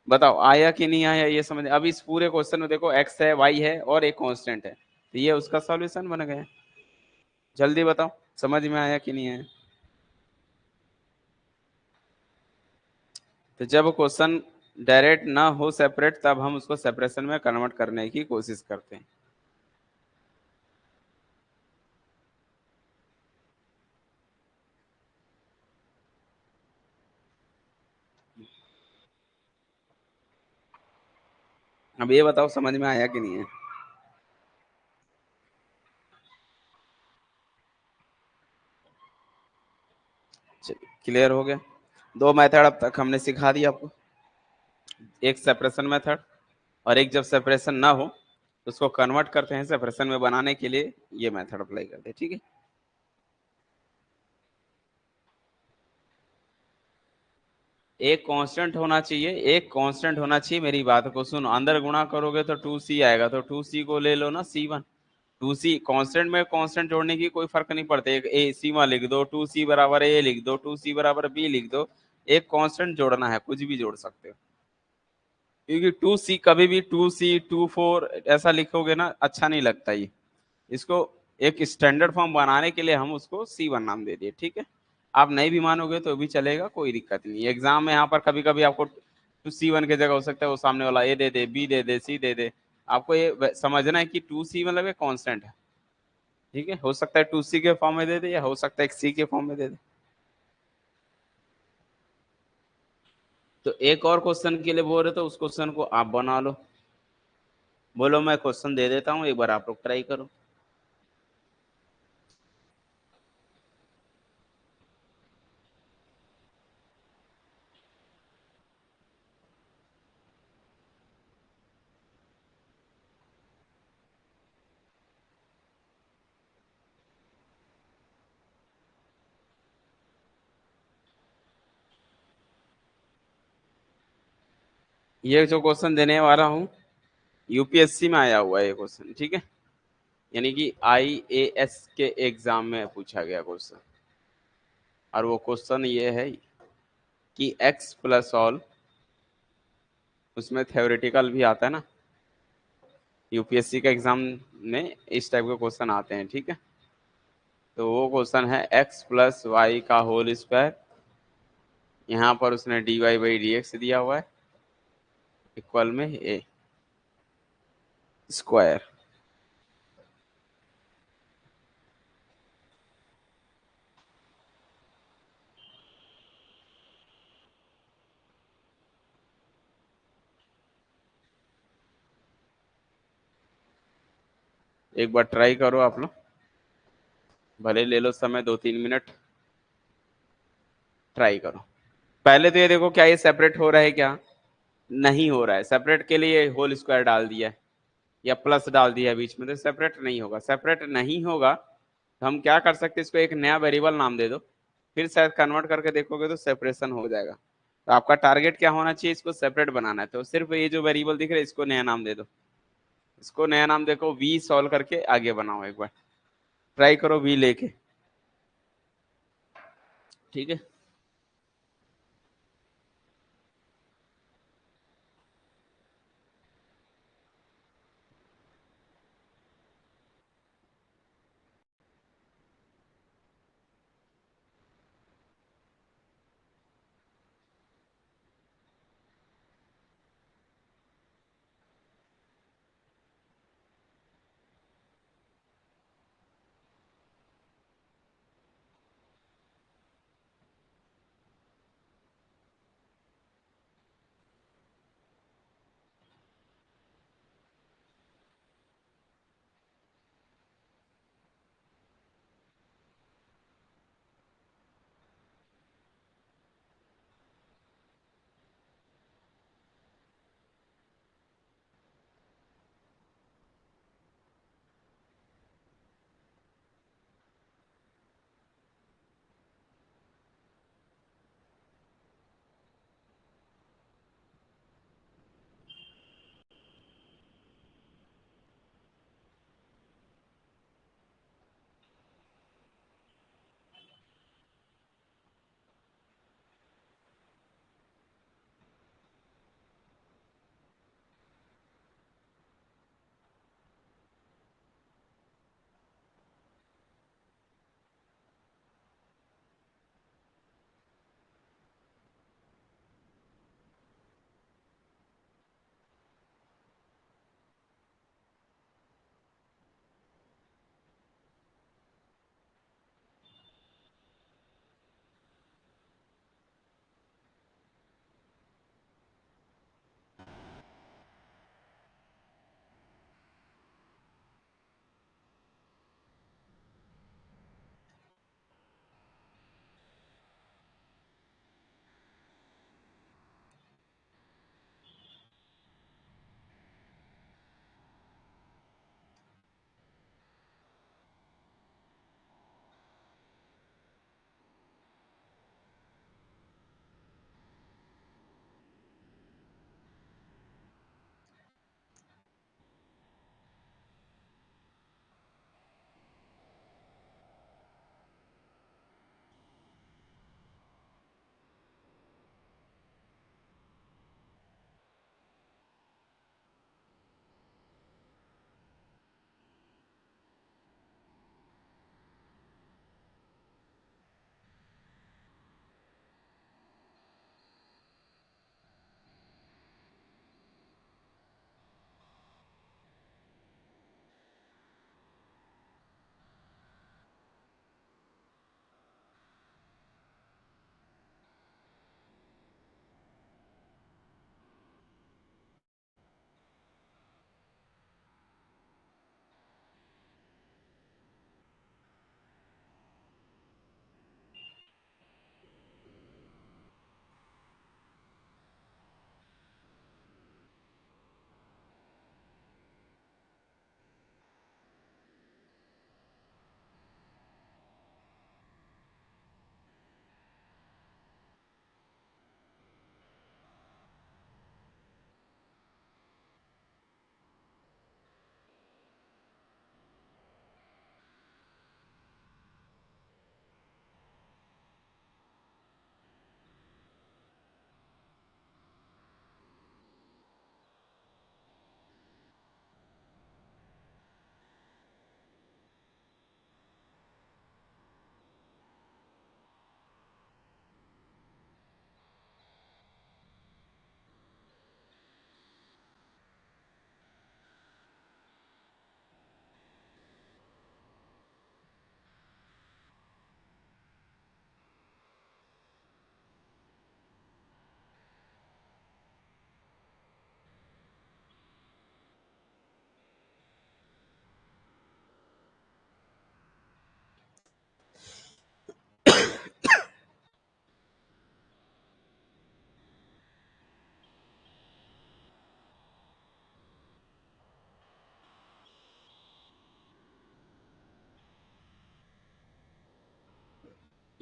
बताओ आया कि नहीं आया ये समझ। अब इस पूरे क्वेश्चन में देखो x है, y है और एक कांस्टेंट है, तो ये उसका सॉल्यूशन बन गया। जल्दी बताओ समझ में आया कि नहीं आया। तो जब क्वेश्चन डायरेक्ट ना हो सेपरेट, तब हम उसको सेपरेशन में कन्वर्ट करने की कोशिश करते हैं। अब ये बताओ समझ में आया कि नहीं है। चलिए क्लियर हो गया। दो मेथड अब तक हमने सिखा दिया आपको, एक सेपरेशन मेथड और एक जब सेपरेशन ना हो तो उसको कन्वर्ट करते हैं सेपरेशन में बनाने के लिए, ये मेथड अप्लाई करते हैं, ठीक है। एक कांस्टेंट होना चाहिए, एक कांस्टेंट होना चाहिए, मेरी बात को सुनो। अंदर गुणा करोगे तो 2c आएगा, तो 2c को ले लो ना c1। 2c कांस्टेंट में कांस्टेंट जोड़ने की कोई फर्क नहीं पड़ता, एक ए c1 लिख दो, 2c बराबर a लिख दो, 2c बराबर b लिख दो, एक कांस्टेंट जोड़ना है, कुछ भी जोड़ सकते हो। क्योंकि 2c कभी भी 2c 2 4 ऐसा लिखोगे ना, अच्छा नहीं लगता ये। इसको एक स्टैंडर्ड फॉर्म बनाने के लिए हम उसको c1 नाम दे दिए, ठीक है। आप नहीं भी मानोगे तो भी चलेगा, कोई दिक्कत नहीं। एग्जाम में यहाँ पर कभी कभी आपको c1 की जगह हो सकता है वो सामने वाला ए दे दे, बी दे दे, सी दे दे। आपको ये समझना है कि 2c मतलब एक कांस्टेंट है, ठीक है। हो सकता है 2c के फॉर्म में दे दे या हो सकता है एक सी के फॉर्म में दे दे। तो एक और क्वेश्चन के लिए बोल रहे तो उस क्वेश्चन को आप बना लो। बोलो मैं क्वेश्चन दे देता हूँ, एक बार आप लोग ट्राई करो। ये जो क्वेश्चन देने वाला हूँ यूपीएससी में आया हुआ है ये क्वेश्चन, ठीक है। यानी कि आईएएस के एग्जाम में पूछा गया क्वेश्चन। और वो क्वेश्चन ये है कि एक्स प्लस ऑल, उसमें थ्योरेटिकल भी आता है ना, यूपीएससी के एग्जाम में इस टाइप के क्वेश्चन आते हैं, ठीक है। तो वो क्वेश्चन है एक्स प्लस वाई का होल स्क्वायर, यहाँ पर उसने d Y by D x दिया हुआ है, इक्वल में ए स्क्वायर। एक बार ट्राई करो आप लोग, भले ले लो समय 2-3 मिनट, ट्राई करो। पहले तो ये देखो क्या ये सेपरेट हो रहा है क्या, नहीं हो रहा है। सेपरेट के लिए होल स्क्वायर डाल दिया है या प्लस डाल दिया है बीच में, तो सेपरेट नहीं होगा। सेपरेट नहीं होगा तो हम क्या कर सकते हैं, इसको एक नया वेरिएबल नाम दे दो, फिर शायद कन्वर्ट करके देखोगे तो सेपरेशन हो जाएगा। तो आपका टारगेट क्या होना चाहिए, इसको सेपरेट बनाना है, तो सिर्फ ये जो वेरिएबल दिख रहा है इसको नया नाम दे दो। इसको नया नाम देखो, वी सॉल्व करके आगे बनाओ, एक बार ट्राई करो वी लेके, ठीक है।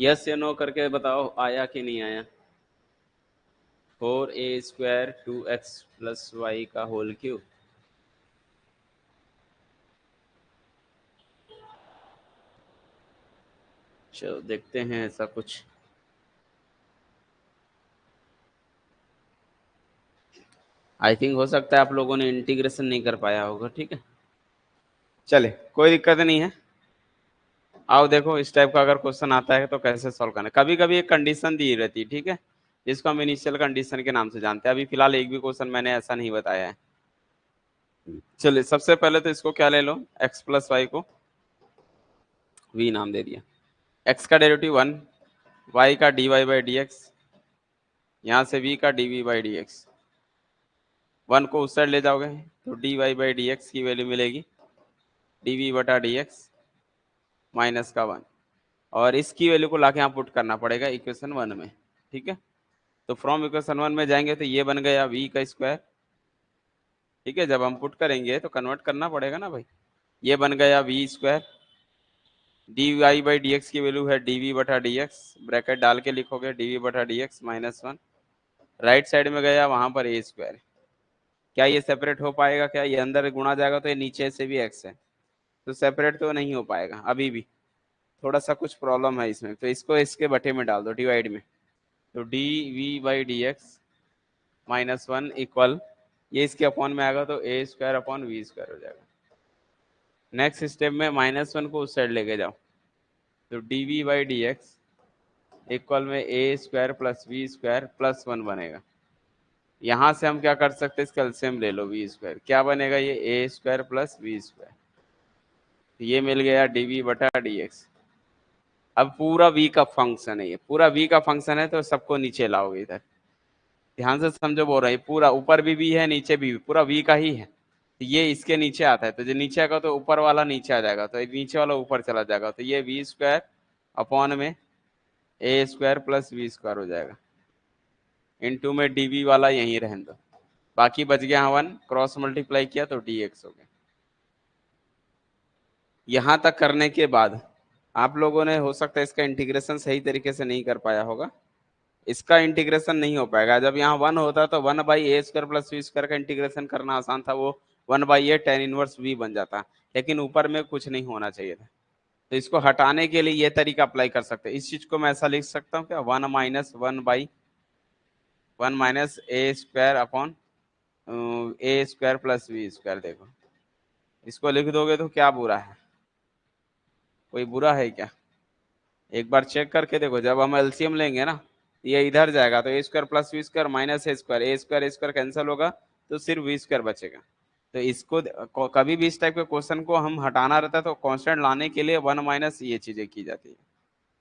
यस या नो करके बताओ आया कि नहीं आया। 4a² 2x प्लस वाई का होल क्यूब। चलो देखते हैं ऐसा कुछ। आई थिंक हो सकता है आप लोगों ने इंटीग्रेशन नहीं कर पाया होगा। ठीक है, चले कोई दिक्कत नहीं है। आओ देखो इस टाइप का अगर क्वेश्चन आता है तो कैसे सॉल्व करना है। कभी कभी एक कंडीशन दी रहती है, ठीक है, जिसको हम इनिशियल कंडीशन के नाम से जानते हैं। अभी फिलहाल एक भी क्वेश्चन मैंने ऐसा नहीं बताया है। चलिए सबसे पहले तो इसको क्या ले लो, x प्लस वाई को v नाम दे दिया। x का डेरिवेटिव 1, y का dy बाई डी एक्स, यहाँ से v का dv बाई डी एक्स। 1 को उस साइड ले जाओगे तो dy बाई डी एक्स की वैल्यू मिलेगी dv बटा डी एक्स माइनस का 1, और इसकी वैल्यू को लाके यहाँ पुट करना पड़ेगा इक्वेशन 1 में। ठीक है, तो फ्रॉम इक्वेशन 1 में जाएंगे तो ये बन गया v का स्क्वायर। ठीक है, जब हम पुट करेंगे तो कन्वर्ट करना पड़ेगा ना भाई। ये बन गया v square, dy by D x की वैल्यू है dv बटा डी एक्स, ब्रैकेट डाल के लिखोगे dv बटा D x minus 1। Right side में गया वहां पर a स्क्वायर। क्या ये सेपरेट हो पाएगा? क्या ये अंदर गुणा जाएगा तो ये नीचे से भी x है, तो सेपरेट तो नहीं हो पाएगा अभी भी। थोड़ा सा कुछ प्रॉब्लम है इसमें, तो इसको इसके बटे में डाल दो, डिवाइड में। तो d we by D x minus 1 equal, ये इसके अपॉन में आएगा तो a square upon v square हो जाएगा। नेक्स्ट स्टेप में -1 को उस साइड लेके जाओ, तो d we by D x equal में a square plus v square plus 1 बनेगा। यहाँ से हम क्या कर सकते हैं, इसका एलसीएम ले लो, वी स्क्वायर क्या बनेगा, ये a square plus v square, ये मिल गया dv बटा dx। अब पूरा v का फंक्शन है, ये पूरा v का फंक्शन है तो सबको नीचे लाओगे इधर। ध्यान से समझो, बोल रहा है पूरा ऊपर भी v है नीचे भी पूरा v का ही है। तो ये इसके नीचे आता है, तो जो नीचे आएगा तो ऊपर वाला नीचे आ जाएगा, तो नीचे वाला ऊपर चला जाएगा, तो ये वी स्क्वायर अपॉन में a square plus v square हो जाएगा। इनटू में dv वाला यहीं रहने दो, बाकी बच गया 1, क्रॉस मल्टीप्लाई किया तो dx हो गया। यहां तक करने के बाद आप लोगों ने हो सकता है इसका इंटीग्रेशन सही तरीके से नहीं कर पाया होगा। इसका इंटीग्रेशन नहीं हो पाएगा। जब यहाँ 1 होता तो 1/a² प्लस वी स्क्वायर का इंटीग्रेशन करना आसान था, वो 1/a tan इनवर्स v बन जाता, लेकिन ऊपर में कुछ नहीं होना चाहिए था। तो इसको हटाने के लिए ये तरीका अप्लाई कर सकते हैं। इस चीज को मैं ऐसा लिख सकता हूँ क्या, 1 - 1/1 - a² upon a² plus v square. देखो इसको लिख दोगे तो क्या बुरा है, कोई बुरा है क्या? एक बार चेक करके देखो, जब हम एलसीएम लेंगे ना ये इधर जाएगा तो a² plus v square minus a² cancel होगा तो सिर्फ वी स्क्वायर बचेगा। तो इसको कभी भी इस टाइप के क्वेश्चन को हम हटाना रहता है तो कांस्टेंट लाने के लिए 1 माइनस ये चीजें की जाती है।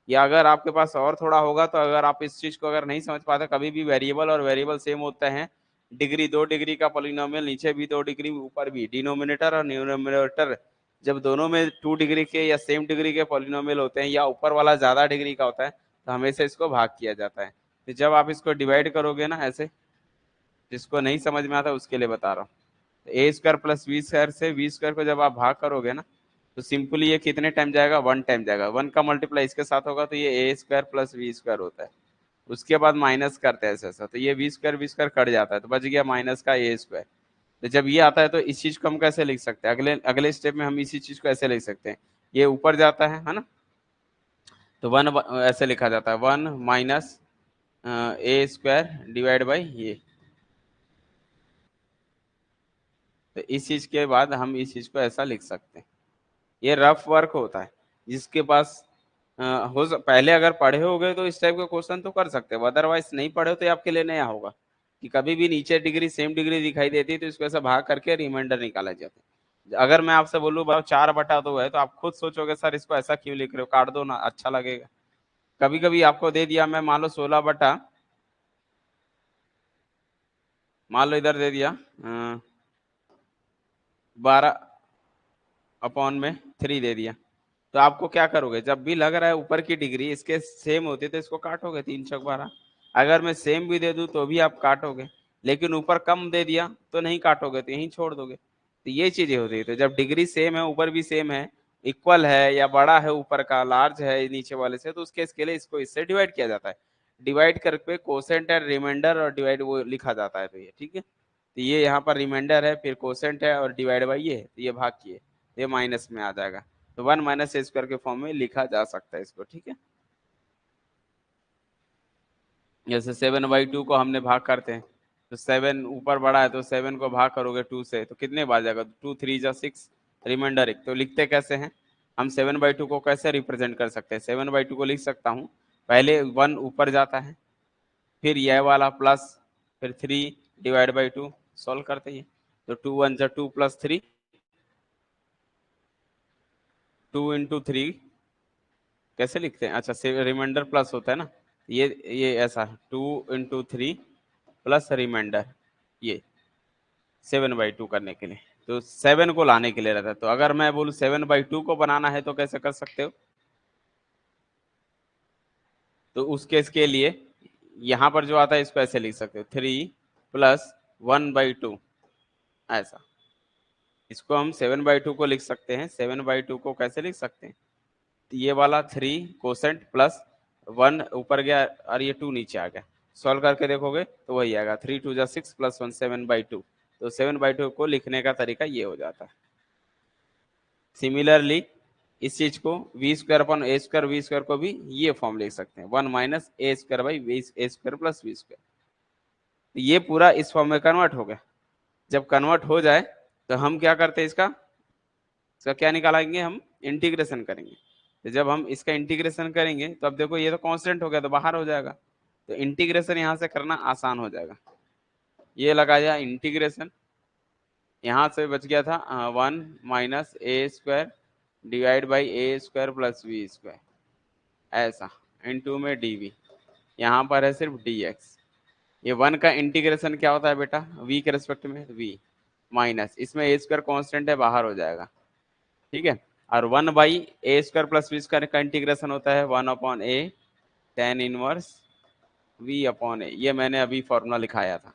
या अगर आपके पास और थोड़ा होगा तो अगर आप इस चीज को अगर नहीं समझ पाते, कभी भी वेरिएबल और वेरिएबल सेम होते हैं, डिग्री 2 डिग्री का पॉलिनोमियल नीचे भी 2 डिग्री ऊपर भी, डिनोमिनेटर और न्यूमरेटर जब दोनों में 2 डिग्री के या सेम डिग्री के पॉलिनोमियल होते हैं या ऊपर वाला ज्यादा डिग्री का होता है तो हमेशा इसको भाग किया जाता है। तो जब आप इसको डिवाइड करोगे ना ऐसे, जिसको नहीं समझ में आता उसके लिए बता रहा हूँ, a² प्लस वी स्क्वायर से वी स्क्वायर को जब आप भाग करोगे ना तो सिंपली ये कितने टाइम जाएगा, 1 टाइम जाएगा। 1 का मल्टीप्लाई इसके साथ होगा तो ये a² प्लस वी स्क्वायर होता है। उसके बाद माइनस करते हैं ऐसा, तो ये वी स्क्वायर कट जाता है तो बच गया माइनस का a²। तो जब ये आता है तो इस चीज को हम कैसे लिख सकते हैं, अगले अगले स्टेप में हम इसी चीज को ऐसे लिख सकते हैं, ये ऊपर जाता है ना, तो 1 ऐसे लिखा जाता है 1 माइनस a² डिवाइड बाई ये। तो इस चीज के बाद हम इस चीज को ऐसा लिख सकते हैं। ये रफ वर्क होता है, जिसके पास पहले अगर पढ़े हो गए तो इस टाइप के क्वेश्चन तो कर सकते हो, अदरवाइज नहीं पढ़े हो तो ये आपके लिए नया होगा कि कभी भी नीचे डिग्री सेम डिग्री दिखाई देती है तो इसको ऐसा भाग करके रिमाइंडर निकाला जाता है। अगर मैं आपसे बोलूँ भाई 4/2 है तो आप खुद सोचोगे सर इसको ऐसा क्यों लिख रहे हो, काट दो ना, अच्छा लगेगा। कभी कभी आपको दे दिया, मैं मान लो मान लो इधर दे दिया 12/3 दे दिया, तो आपको क्या करोगे, जब भी लग रहा है ऊपर की डिग्री इसके सेम होती है तो इसको काटोगे, 3×12। अगर मैं सेम भी दे दूं तो भी आप काटोगे, लेकिन ऊपर कम दे दिया तो नहीं काटोगे, तो यहीं छोड़ दोगे। तो ये चीजें होती है, तो जब डिग्री सेम है ऊपर भी सेम है इक्वल है या बड़ा है ऊपर का, लार्ज है नीचे वाले से, तो उसके इसके लिए इसको इससे डिवाइड किया जाता है। डिवाइड करके कोसेंट एंड रिमाइंडर और डिवाइड वो लिखा जाता है। तो ये ठीक है, तो ये यहाँ पर रिमाइंडर है, फिर कोसेंट है और डिवाइड बाई ये है, तो ये भाग किए, ये माइनस में आ जाएगा। तो 1 माइनस ए स्क्वायर के फॉर्म में लिखा जा सकता है इसको। ठीक है, जैसे 7/2 को हमने भाग करते हैं, तो 7 ऊपर बड़ा है तो 7 को भाग करोगे 2 से तो कितने बार जाएगा, 2 3 जा 6, रिमाइंडर 1। तो लिखते कैसे हैं हम, 7/2 को कैसे रिप्रेजेंट कर सकते हैं, 7/2 को लिख सकता हूँ, पहले 1 ऊपर जाता है, फिर यह वाला प्लस, फिर 3/2, सॉल्व करते हैं। तो 2 1 जा 2 प्लस 3, 2 × 3 कैसे लिखते हैं, अच्छा से रिमाइंडर प्लस होता है ना, ये ऐसा 2 × 3 प्लस रिमाइंडर, ये 7/2 करने के लिए, तो 7 को लाने के लिए रहता है। तो अगर मैं बोलूँ 7/2 को बनाना है तो कैसे कर सकते हो, तो उस केस के लिए यहाँ पर जो आता है इसको ऐसे लिख सकते हो, 3 + 1/2, ऐसा। इसको हम 7/2 को लिख सकते हैं, 7/2 को कैसे लिख सकते हैं, ये वाला 3 कोसेंट प्लस 1 ऊपर गया और ये 2 नीचे आ गया, सॉल्व करके देखोगे तो वही आएगा, 3 2 जा 6 + 1 7/2। तो 7/2 को लिखने का तरीका ये हो जाता है। सिमिलरली इस चीज को v² वी स्क्वायर को भी ये फॉर्म लिख सकते हैं, 1 माइनस a² प्लस v²। ये पूरा इस फॉर्म में कन्वर्ट हो गया। जब कन्वर्ट हो जाए तो हम क्या करते हैं, इसका क्या निकालेंगे, हम इंटीग्रेशन करेंगे। तो जब हम इसका इंटीग्रेशन करेंगे तो अब देखो ये तो कांस्टेंट हो गया तो बाहर हो जाएगा, तो इंटीग्रेशन यहाँ से करना आसान हो जाएगा। ये लगाया इंटीग्रेशन, यहाँ से बच गया था 1 minus a² divide by a² plus v², ऐसा इनटू में dv, यहाँ पर है सिर्फ dx। ये 1 का इंटीग्रेशन क्या होता है बेटा, v के रेस्पेक्ट में v माइनस, इसमें a² कांस्टेंट है बाहर हो जाएगा, ठीक है। और 1/a² प्लस v² का इंटीग्रेशन होता है 1/a tan इनवर्स v/a, ये मैंने अभी फॉर्मूला लिखाया था।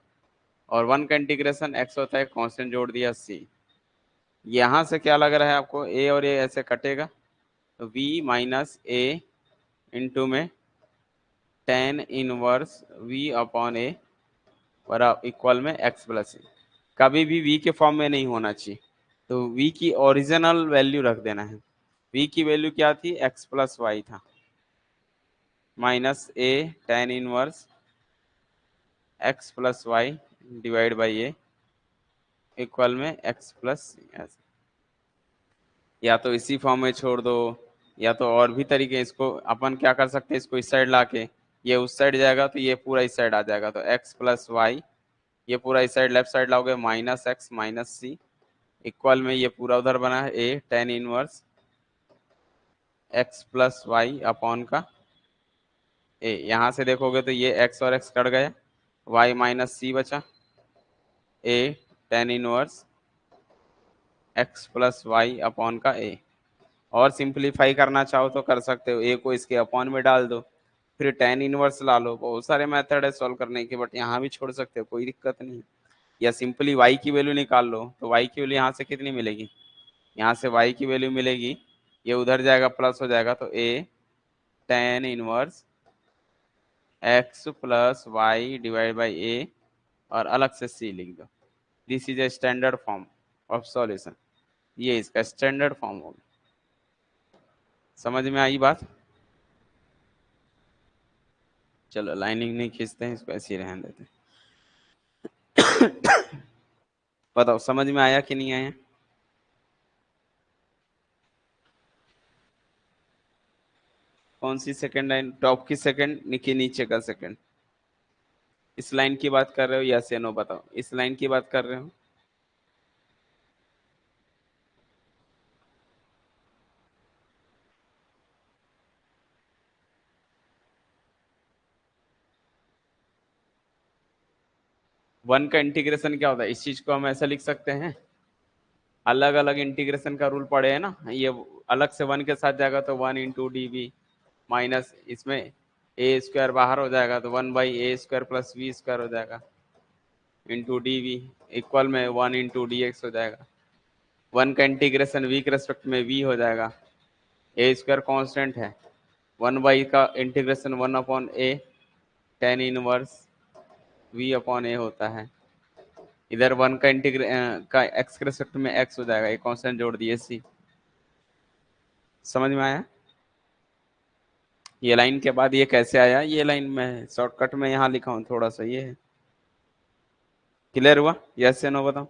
और 1 का इंटीग्रेशन x होता है, कांस्टेंट जोड़ दिया c। यहाँ से क्या लग रहा है आपको, a और a ऐसे कटेगा, तो v माइनस a इंटू में tan इनवर्स v/a बराबर इक्वल में x प्लस a। कभी भी v के फॉर्म में नहीं होना चाहिए, तो v की ओरिजिनल वैल्यू रख देना है। v की वैल्यू क्या थी, x प्लस वाई था, minus a tan inverse x plus y divide by a equal में x प्लस, या तो इसी फॉर्म में छोड़ दो, या तो और भी तरीके, इसको अपन क्या कर सकते हैं, इसको इस साइड लाके ये उस साइड जाएगा तो ये पूरा इस साइड आ जाएगा, तो x प्लस वाई, ये पूरा इस साइड लेफ्ट साइड लाओगे minus x minus c equal में ये पूरा उधर बना है a tan inverse x plus y upon का a। यहाँ से देखोगे तो ये x और x कट गया, y माइनस सी बचा, a tan inverse x plus y upon का a। और सिंप्लीफाई करना चाहो तो कर सकते हो, a को इसके अपॉन में डाल दो, फिर tan इनवर्स ला लो। बहुत सारे मेथड है सॉल्व करने के, बट यहाँ भी छोड़ सकते हो, कोई दिक्कत नहीं। या सिंपली y की वैल्यू निकाल लो, तो y की वैल्यू यहाँ से कितनी मिलेगी, यहाँ से y की वैल्यू मिलेगी, ये उधर जाएगा प्लस हो जाएगा, तो a tan inverse x plus y divide by a और अलग से c लिख दो। This is a standard form of solution, ये इसका स्टैंडर्ड फॉर्म होगा। समझ में आई बात, चलो लाइनिंग नहीं खींचते हैं, इसको ऐसे ही रहने देते हैं। बताओ समझ में आया कि नहीं आया, कौन सी सेकंड लाइन, टॉप की सेकंड कि नीचे का सेकंड, इस लाइन की बात कर रहे हो या से नो, बताओ इस लाइन की बात कर रहे हो। वन का इंटीग्रेशन क्या होता है, इस चीज को हम ऐसा लिख सकते हैं, अलग अलग इंटीग्रेशन का रूल पड़े है ना, ये अलग से 1 के साथ जाएगा तो 1 × dv माइनस इसमें a² बाहर हो जाएगा, तो 1/a² प्लस v² हो जाएगा इंटू dv इक्वल में 1 × dx हो जाएगा। 1 का इंटीग्रेशन v के रेस्पेक्ट में v हो जाएगा, ए स्क्वायर कॉन्स्टेंट है, 1/, का integration 1/a tan inverse v upon a होता है। इधर 1 का का x के रेस्पेक्ट में x हो जाएगा, एक कांस्टेंट जोड़ दिए c। समझ में आया? ये लाइन के बाद ये कैसे आया, ये लाइन में शॉर्टकट में यहाँ लिखा हूँ थोड़ा सा, ये है। क्लियर हुआ? यस या नो बताओ।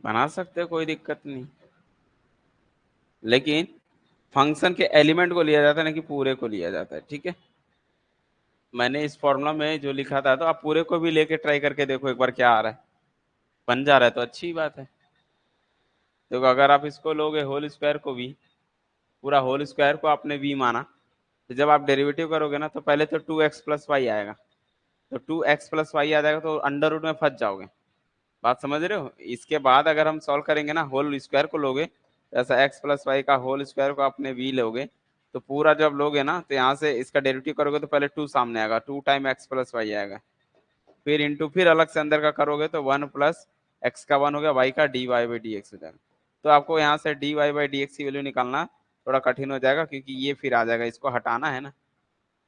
बना सकते हो, कोई दिक्कत नहीं, लेकिन फंक्शन के एलिमेंट को लिया जाता है ना कि पूरे को लिया जाता है, ठीक है। मैंने इस फॉर्मूला में जो लिखा था, तो आप पूरे को भी लेके ट्राई करके देखो एक बार क्या आ रहा है, बन जा रहा है तो अच्छी बात है। तो अगर आप इसको लोगे होल स्क्वायर को भी, पूरा होल स्क्वायर को आपने v माना, तो जब आप डेरिवेटिव करोगे ना तो पहले तो 2x प्लस वाई आएगा, तो 2x प्लस वाई आ जाएगा तो अंडर रूट में फंस जाओगे। बात समझ रहे हो? इसके बाद अगर हम सॉल्व करेंगे ना, होल स्क्वायर को लोगे, ऐसा x प्लस वाई का होल स्क्वायर को आपने v लोगे, तो पूरा जब लोगे ना तो यहाँ से इसका डेरिवेटिव करोगे तो पहले 2 सामने आएगा, 2 टाइम x प्लस वाई आएगा, फिर इंटू फिर अलग से अंदर का करोगे तो 1 प्लस एक्स का 1 हो गया, वाई का dy बाई डी एक्स हो जाएगा। तो आपको यहाँ से dy बाई डी एक्स की वैल्यू निकालना थोड़ा कठिन हो जाएगा, क्योंकि ये फिर आ जाएगा, इसको हटाना है ना,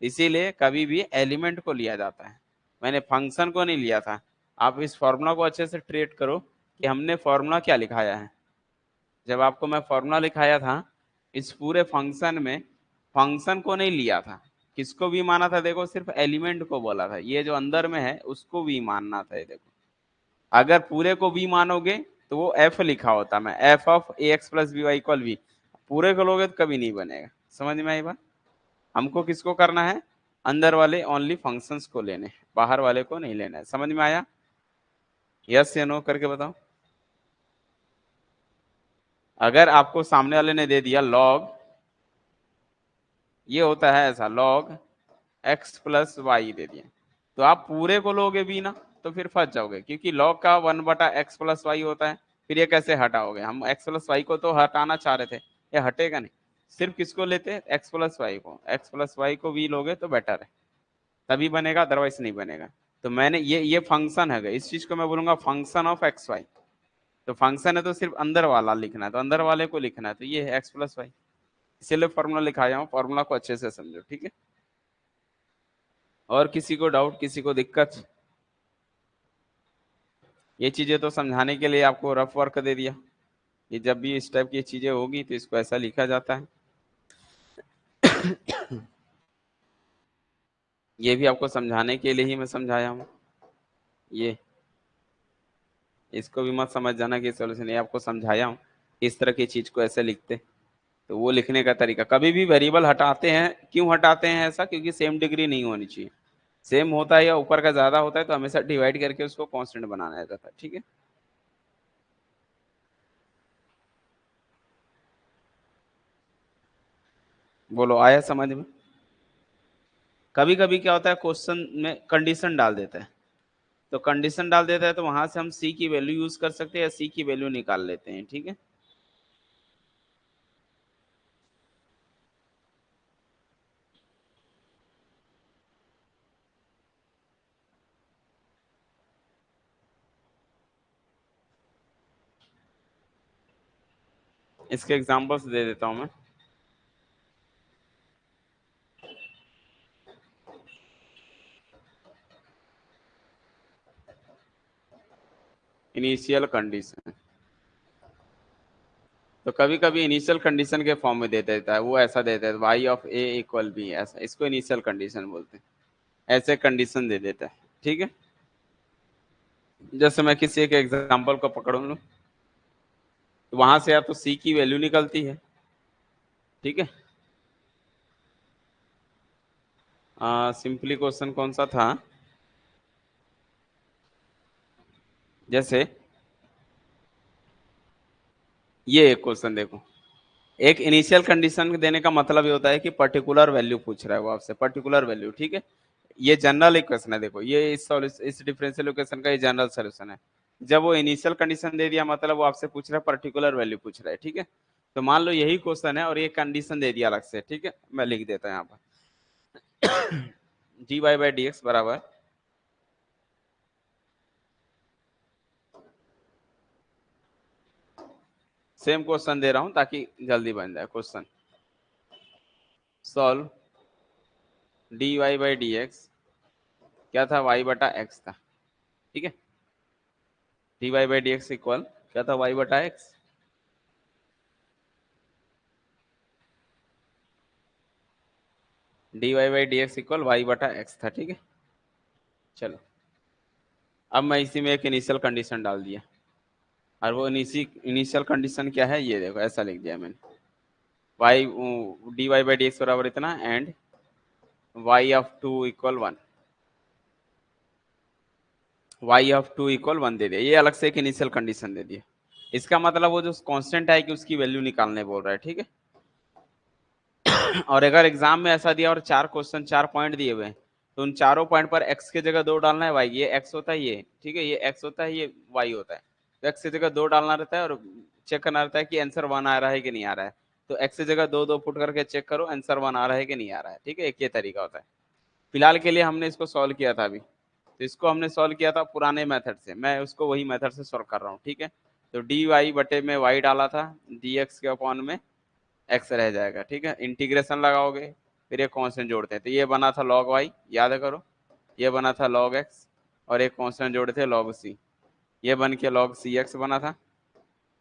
इसीलिए कभी भी एलिमेंट को लिया जाता है, मैंने फंक्शन को नहीं लिया था। आप इस फॉर्मूला को अच्छे से ट्रेट करो कि हमने फॉर्मूला क्या लिखाया है। जब आपको मैं फॉर्मूला लिखाया था, इस पूरे फंक्शन में फंक्शन को नहीं लिया था, किसको भी माना था, देखो सिर्फ एलिमेंट को बोला था, ये जो अंदर में है उसको भी मानना था। ये देखो, अगर पूरे को भी मानोगे तो वो एफ लिखा होता, मैं f of a x plus B y equal b, पूरे को लोगे तो कभी नहीं बनेगा। समझ में आई बात? हमको किसको करना है, अंदर वाले ओनली फंक्शंस को लेने, बाहर वाले को नहीं लेना है। समझ में आया? यस या नो करके बताओ। अगर आपको सामने वाले ने दे दिया लॉग, ये होता है ऐसा, log x plus why they दिया, तो आप पूरे को लोगे भी ना तो फिर फंस जाओगे, क्योंकि लॉग का 1/x प्लस वाई होता है। फिर ये कैसे हटाओगे, हम एक्स प्लस वाई को तो हटाना चाह रहे थे, ये हटेगा नहीं। सिर्फ किसको लेते हैं, एक्स प्लस वाई को, एक्स प्लस वाई को भी लोगे तो बेटर है, तभी बनेगा, अदरवाइज नहीं बनेगा। तो मैंने ये फंक्शन है, इस चीज को मैं बोलूंगा फंक्शन ऑफ एक्स वाई। तो फंक्शन है तो सिर्फ अंदर वाला लिखना है, तो अंदर वाले को लिखना है, तो ये है एक्स प्लस वाई, इसीलिए फॉर्मूला लिखाया हूँ, फॉर्मूला को अच्छे से समझो, ठीक है। और किसी को डाउट, किसी को दिक्कत? ये चीजें तो समझाने के लिए आपको रफ वर्क दे दिया, कि जब भी इस टाइप की चीजें होगी तो इसको ऐसा लिखा जाता है। ये भी आपको समझाने के लिए ही मैं समझाया हूँ, ये इसको भी मत समझ जाना कि सोल्यूशन, ये आपको समझाया हूँ इस तरह की चीज को ऐसे लिखते। तो वो लिखने का तरीका, कभी भी वेरिएबल हटाते हैं, क्यों हटाते हैं ऐसा, क्योंकि सेम डिग्री नहीं होनी चाहिए। सेम होता है या ऊपर का ज्यादा होता है तो हमेशा डिवाइड करके उसको कांस्टेंट बनाया जाता है, ठीक है। बोलो, आया समझ में? कभी कभी क्या होता है, क्वेश्चन में कंडीशन डाल देता है, तो कंडीशन डाल देता है तो वहां से हम सी की वैल्यू यूज कर सकते हैं या सी की वैल्यू निकाल लेते हैं, ठीक है। इसके एग्जांपल्स दे देता हूं मैं। इनिशियल कंडीशन, तो कभी कभी इनिशियल कंडीशन के फॉर्म में दे देता है, वो ऐसा देता है y of a equal b, ऐसा, इसको इनिशियल कंडीशन बोलते हैं, ऐसे कंडीशन दे देता है, ठीक है। जैसे मैं किसी एक एग्जांपल को पकड़ लूं, तो वहां से या तो सी की वैल्यू निकलती है, ठीक है। सिंपली क्वेश्चन कौन सा था, जैसे ये एक क्वेश्चन देखो, एक इनिशियल कंडीशन देने का मतलब ये होता है कि पर्टिकुलर वैल्यू पूछ रहा है वो आपसे, पर्टिकुलर वैल्यू, ठीक है। ये जनरल इक्वेशन है, देखो ये इस डिफरेंशियल इक्वेशन का ये जनरल सोल्यूशन है। जब वो इनिशियल कंडीशन दे दिया मतलब वो आपसे पूछ रहा है पर्टिकुलर वैल्यू पूछ रहा है, ठीक है। तो मान लो यही क्वेश्चन है और ये कंडीशन दे दिया अलग से, ठीक है, मैं लिख देता हूँ यहाँ पर dy बाई डी एक्स बराबर सेम क्वेश्चन दे रहा हूं ताकि जल्दी बन जाए question. Solve dy by D x क्या था, y बटा x था, ठीक है। dy by D x equal क्या था, y बटा x। dy by D x equal y बटा x था, ठीक है। चलो अब मैं इसी में एक इनिशियल कंडीशन डाल दिया और वो इनिशियल कंडीशन क्या है ये देखो, ऐसा लिख दिया मैंने, y dy by D x बराबर इतना and y of two equal one, y of two equal one दे दिया, ये अलग से एक इनिशियल कंडीशन दे दिया। इसका मतलब वो जो कांस्टेंट है कि उसकी वैल्यू निकालने बोल रहा है, ठीक है। और अगर एग्जाम में ऐसा दिया और चार क्वेश्चन चार पॉइंट दिए हुए हैं तो उन चारों पॉइंट पर x की जगह दो डालना है, y ये x होता है ये, ठीक है, ये x होता है ये y होता है। तो x की जगह दो डालना रहता है और चेक करना रहता है कि आंसर वन आ रहा है कि नहीं आ रहा है। तो x की जगह दो दो पुट करके चेक करो आंसर वन आ रहा है कि नहीं आ रहा है, ठीक है, एक ये तरीका होता है। फिलहाल के लिए हमने इसको सॉल्व किया था अभी, तो इसको हमने सॉल्व किया था पुराने मेथड से, मैं उसको वही मेथड से सॉल्व कर रहा हूँ, ठीक है। तो डी वाई बटे में y डाला था, डी एक्स के अपॉन में x रह जाएगा, ठीक है। इंटीग्रेशन लगाओगे फिर एक कांस्टेंट जोड़ते हैं, तो ये बना था log y, याद करो, ये बना था log x और एक कांस्टेंट जोड़े थे log c, ये बन के log cx बना था,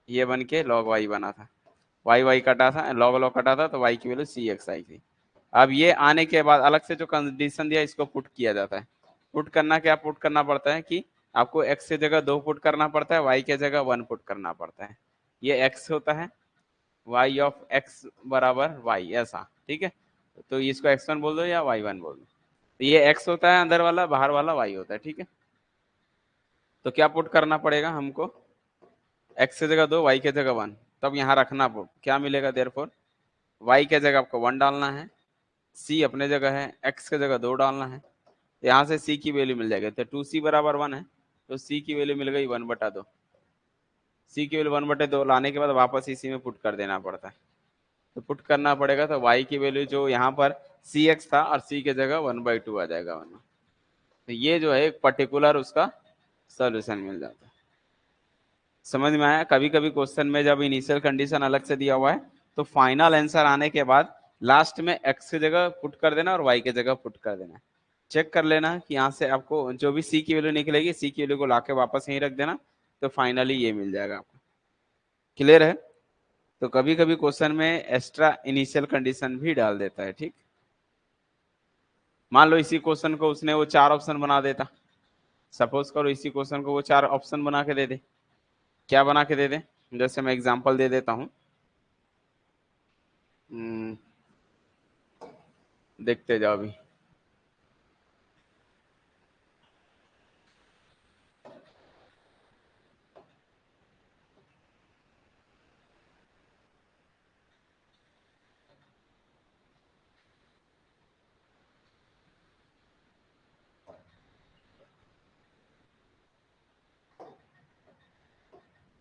ये बन के log y बना था, y कटा था, log कटा था तो y की वैल्यू cx आई थी। अब ये आने के बाद अलग से जो कंडीशन दिया इसको पुट किया जाता है। पुट करना क्या पुट करना पड़ता है कि आपको x की जगह दो पुट करना पड़ता है, y की जगह वन पुट करना पड़ता है। ये x होता है, y ऑफ x बराबर y ऐसा, ठीक है। तो इसको x1 बोल दो या y1 बोल दो। तो ये x होता है अंदर वाला, बाहर वाला y होता है, ठीक है। तो क्या पुट करना पड़ेगा हमको, x की जगह दो y की जगह वन, तब यहाँ रखना पुट, क्या मिलेगा देयरफॉर y की जगह आपको वन डालना है, c अपने जगह है, x की जगह दो डालना है, तो यहाँ से c की वैल्यू मिल जाएगी, तो 2c बराबर वन है, तो c की वैल्यू मिल गई वन बटा दो। c की वैल्यू वन बटे दो लाने के बाद वापस इसी में पुट कर देना पड़ता है। तो पुट करना पड़ेगा, तो y की वैल्यू जो यहाँ पर cx था और c की जगह वन बाई टू आ जाएगा वन। तो ये जो है एक पर्टिकुलर उसका सॉल्यूशन मिल जाता है। समझ में आया। कभी कभी क्वेश्चन में जब इनिशियल कंडीशन अलग से दिया हुआ है तो फाइनल आंसर आने के बाद लास्ट में x की जगह पुट कर देना और y की जगह पुट कर देना। चेक कर लेना कि यहाँ से आपको जो भी c की वैल्यू निकलेगी c की वैल्यू को लाके वापस यहीं रख देना, तो फाइनली ये मिल जाएगा आपको। क्लियर है। तो कभी कभी क्वेश्चन में एक्स्ट्रा इनिशियल कंडीशन भी डाल देता है, ठीक। मान लो इसी क्वेश्चन को उसने वो चार ऑप्शन बना देता, सपोज करो इसी क्वेश्चन को वो चार ऑप्शन बना के दे दे, क्या बना के दे दे, जैसे मैं एग्जांपल दे देता हूं, देखते जाओ अभी।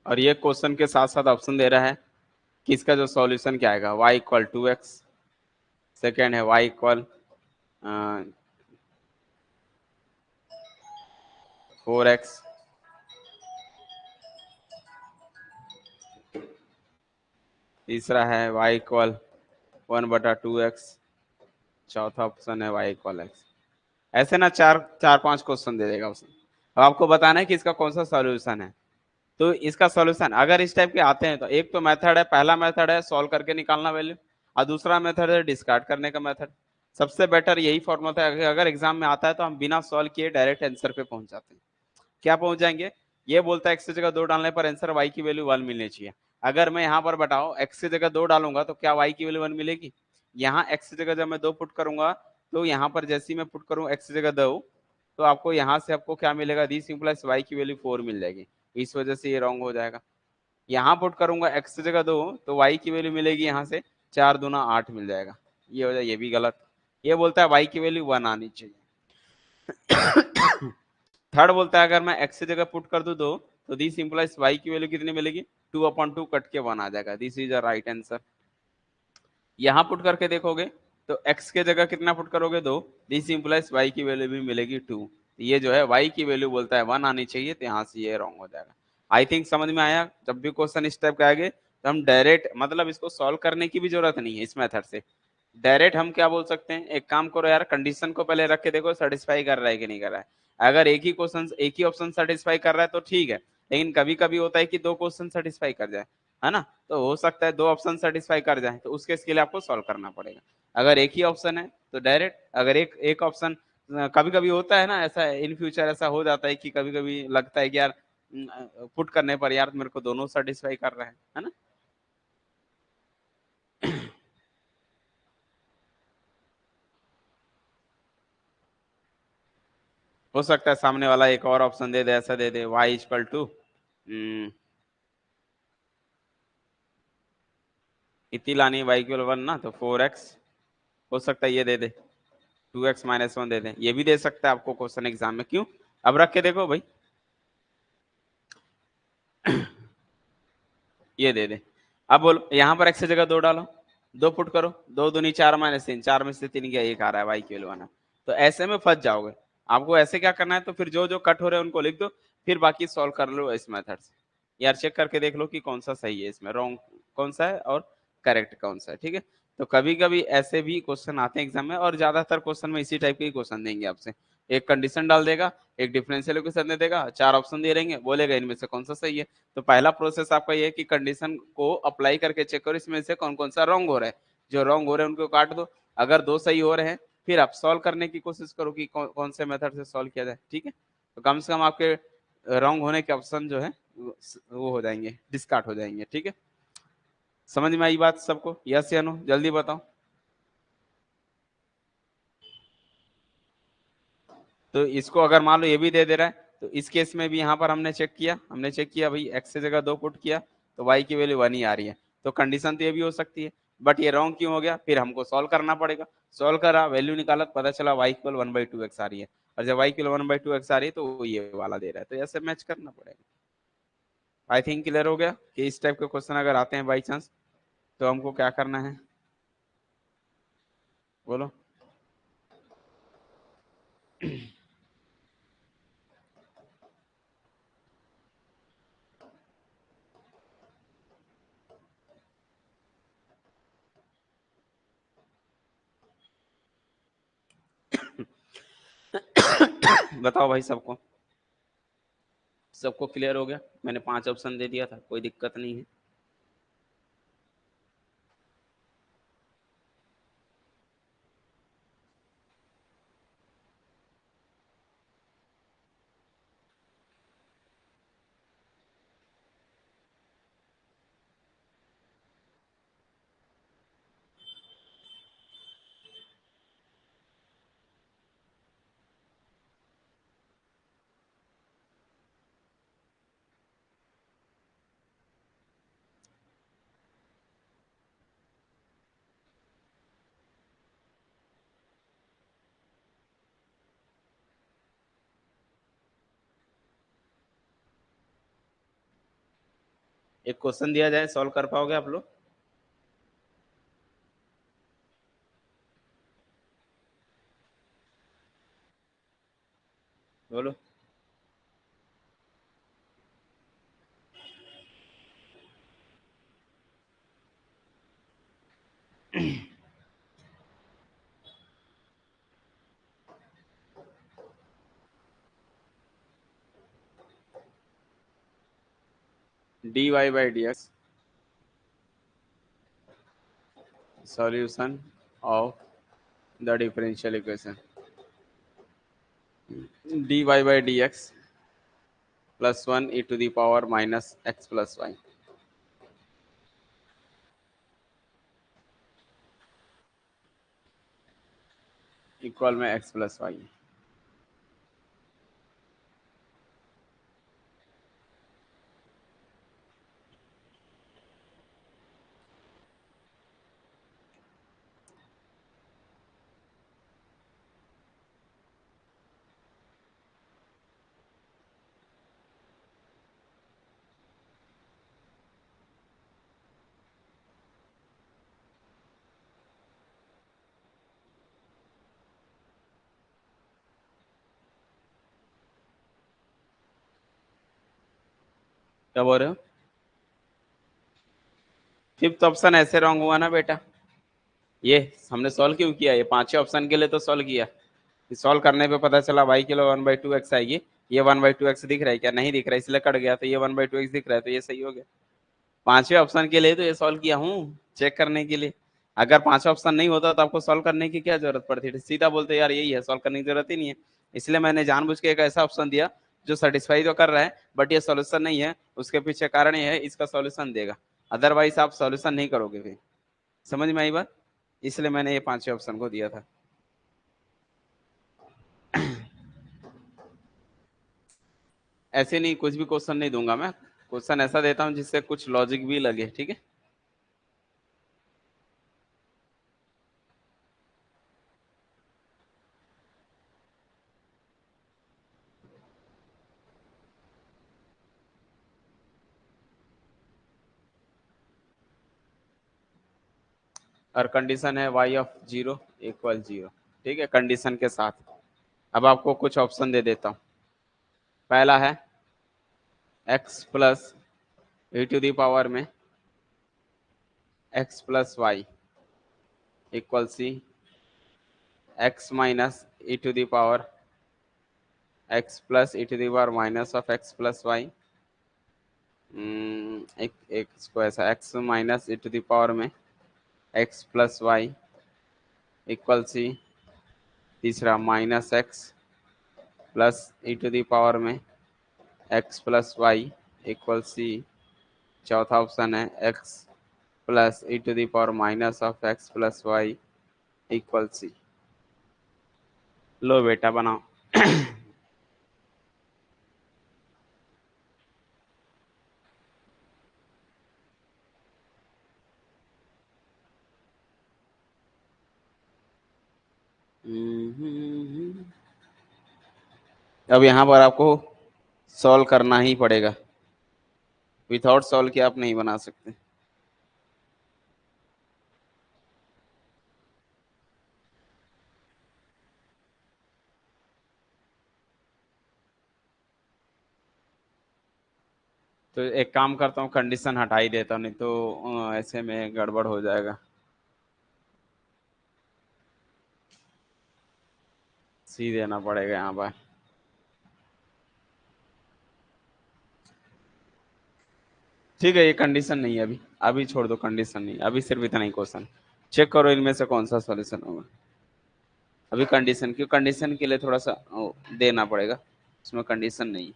और ये क्वेश्चन के साथ साथ ऑप्शन दे रहा है कि इसका जो सॉल्यूशन क्या आएगा, y इक्वल 2x, सेकेंड है y इक्वल 4x, तीसरा है y इक्वल 1/2x, चौथा ऑप्शन है y इक्वल x। ऐसे ना चार चार पांच क्वेश्चन दे देगा उसने, अब आपको बताना है कि इसका कौन सा सॉल्यूशन है। तो इसका सॉल्यूशन अगर इस टाइप के आते हैं तो एक तो मेथड है, पहला मेथड है सॉल्व करके निकालना वैल्यू, और दूसरा मेथड है डिस्कार्ड करने का मेथड। सबसे बेटर यही फॉर्मूला है, अगर एग्जाम में आता है तो हम बिना सॉल्व किए डायरेक्ट आंसर पे पहुंच जाते हैं। क्या पहुंच जाएंगे, ये बोलता है एक्स की जगह दो डालने पर आंसर वाई की वैल्यू वन मिलनी चाहिए। अगर मैं यहाँ पर बताओ एक्स की जगह दो डालूंगा तो क्या वाई की वैल्यू वन मिलेगी। यहाँ एक्स की जगह जब मैं दो पुट करूंगा तो यहाँ पर जैसे ही मैं पुट करूँ एक्स की जगह दो, तो आपको यहाँ से आपको क्या मिलेगा, दिस इंप्लाइज वाई की वैल्यू फोर मिल जाएगी, इस वजह से ये रॉन्ग हो जाएगा। यहाँ पुट करूंगा एक्स की जगह दो तो वाई की वैल्यू मिलेगी यहाँ से चार दूना आठ मिल जाएगा, ये हो जाए, ये भी गलत। ये बोलता है वाई की वैल्यू वन आनी चाहिए। थर्ड बोलता है अगर मैं x की जगह पुट कर दूं दो, तो दिस इंप्लाइज y की वैल्यू कितनी मिलेगी, 2/2 कट के 1 आ जाएगा। This is a right answer. यहाँ पुट करके देखोगे तो x के जगह कितना पुट करोगे दो, दिस इंप्लाइज y की वैल्यू भी मिलेगी 2। ये जो है y की वैल्यू बोलता है 1 आनी चाहिए, तो यहाँ से ये रॉन्ग हो जाएगा। आई थिंक समझ में आया। जब भी क्वेश्चन इस टाइप के आएंगे तो हम डायरेक्ट, मतलब इसको सॉल्व करने की भी जरूरत नहीं है इस मेथड से। डायरेक्ट हम क्या बोल सकते हैं, एक काम करो यार, कंडीशन को पहले रख के देखो सेटिस्फाई कर रहा है कि नहीं कर रहा है। अगर एक ही क्वेश्चन, एक ही ऑप्शन सेटिस्फाई कर रहा है तो ठीक है, लेकिन कभी कभी होता है कि दो क्वेश्चन सेटिस्फाई कर जाए, है ना। तो हो सकता है दो ऑप्शन सेटिस्फाई कर जाए, तो उसके इसके लिए आपको सॉल्व करना पड़ेगा। अगर एक ही ऑप्शन है तो डायरेक्ट, अगर एक ऑप्शन, कभी कभी होता है ना ऐसा, इन फ्यूचर ऐसा हो जाता है कि कभी कभी लगता है कि यार पुट करने पर यार मेरे को दोनों सेटिस्फाई कर रहे हैं, है ना। हो सकता है सामने वाला एक और ऑप्शन दे दे, ऐसा दे दे y इक्वल टू इतनी लानी y इक्वल 1 ना, तो 4x। हो सकता है ये दे दे 2x-1 दे दे, ये भी दे सकता है आपको क्वेश्चन एग्जाम में। क्यों, अब रख के देखो भाई। ये दे दे। अब बोलो यहाँ पर x की जगह दो डालो, दो पुट करो, दो दूनी चार माइनस तीन, चार में से तीन गया एक आ रहा है y की वैल्यू आना। तो ऐसे में फंस जाओगे। आपको ऐसे क्या करना है, तो फिर जो जो कट हो रहे हैं उनको लिख दो, फिर बाकी सॉल्व कर लो इस मेथड से। यार चेक करके देख लो कि कौन सा सही है, इसमें रॉन्ग कौन सा है और करेक्ट कौन सा है, ठीक है। तो कभी कभी ऐसे भी क्वेश्चन आते हैं एग्जाम में, और ज्यादातर क्वेश्चन में इसी टाइप के ही क्वेश्चन देंगे आपसे। एक कंडीशन डाल देगा, एक डिफरेंशियल इक्वेशन दे देगा, चार ऑप्शन दे रहेंगे, बोलेगा इनमें से कौन सा सही है। तो पहला प्रोसेस आपका ये है कि कंडीशन को अप्लाई करके चेक करो इसमें से कौन कौन सा रॉन्ग हो रहा है। जो रॉन्ग हो रहे हैं उनको काट दो, अगर दो सही हो रहे हैं फिर आप सॉल्व करने की कोशिश करो कि कौन से मेथड से सॉल्व किया जाए, ठीक है। तो कम से कम आपके रॉन्ग होने के ऑप्शन जो है वो हो जाएंगे, डिस्कार्ड हो जाएंगे, ठीक है। समझ में आई बात सबको, यस या नो, जल्दी बताओ। तो इसको अगर मान लो ये भी दे दे रहा है, तो इस केस में भी यहाँ पर हमने चेक किया भाई, एक्स की जगह दो पुट किया तो वाई की वैल्यू 1 ही आ रही है। तो कंडीशन तो ये भी हो सकती है, बट ये रॉन्ग क्यों हो गया, फिर हमको सॉल्व करना पड़ेगा। सॉल्व करा, वैल्यू निकाला, पता चला वाई इक्वल 1/2x आ रही है। और जब वाई इक्वल 1/2x आ रही है तो वो ये वाला दे रहा है, तो ऐसे मैच करना पड़ेगा। आई थिंक क्लियर हो गया कि इस टाइप के क्वेश्चन अगर आते हैं बाई चांस तो हमको क्या करना है, बोलो। बताओ भाई सबको, सबको क्लियर हो गया। मैंने 5 ऑप्शन दे दिया था, कोई दिक्कत नहीं है। एक क्वेश्चन दिया जाए, सॉल्व कर पाओगे आप लोग, बोलो। dy/dx solution of the differential equation dy/dx plus 1 e to the power minus x plus y equal में x प्लस वाई। क्या बोल रहे हो? फिफ्थ ऑप्शन ऐसे रॉन्ग हुआ ना बेटा। ये हमने सॉल्व क्यों किया? ये पांचवें ऑप्शन के लिए तो सॉल्व किया। सॉल्व करने पे पता चला वाई किलो 1/2x आएगी। ये 1/2x दिख रहा है क्या? नहीं दिख रहा है, इसलिए कट गया। तो ये 1/2x दिख रहा है, तो ये सही हो गया। पांचवें ऑप्शन के लिए तो ये सॉल्व किया हूँ, चेक करने के लिए। अगर पांचवा ऑप्शन नहीं होता तो आपको सॉल्व करने की क्या जरूरत पड़ती थी? सीधा बोलते यार यही है, सॉल्व करने की जरूरत ही नहीं है। इसलिए मैंने जानबूझ के एक ऐसा ऑप्शन दिया जो सेटिस्फाई तो कर रहा है, बट ये सॉल्यूशन नहीं है। उसके पीछे कारण ये है, इसका सॉल्यूशन देगा। अदरवाइज आप सॉल्यूशन नहीं करोगे फिर। समझ में आई बात? इसलिए मैंने ये पांचवें ऑप्शन को दिया था। ऐसे नहीं, कुछ भी क्वेश्चन नहीं दूंगा मैं। क्वेश्चन ऐसा देता हूँ जिससे कुछ लॉजिक भी लगे, ठीक है? और कंडीशन है y ऑफ 0 इक्वल 0। ठीक है, कंडीशन के साथ। अब आपको कुछ ऑप्शन दे देता हूँ। पहला है x plus e to the power में x plus Y equal C x minus e to the power x plus e to the power minus of x plus Y. एक इसको ऐसा x minus e to the power में x plus Y equal C. तीसरा minus x plus e to the power में x plus Y equal C. चौथा ऑप्शन है x plus e to the power minus of x plus Y equal C. लो बेटा बनाओ। अब यहाँ पर आपको सॉल्व करना ही पड़ेगा। विदाउट सॉल्व के आप नहीं बना सकते। तो एक काम करता हूँ, कंडीशन हटा ही देता हूँ, नहीं तो ऐसे में गड़बड़ हो जाएगा। सी देना पड़ेगा यहाँ पर। ठीक है, ये कंडीशन नहीं है अभी। अभी छोड़ दो, कंडीशन नहीं, अभी सिर्फ इतना ही क्वेश्चन। चेक करो इनमें से कौन सा सॉल्यूशन होगा। अभी कंडीशन क्यों? कंडीशन के लिए थोड़ा सा देना पड़ेगा, उसमें कंडीशन नहीं।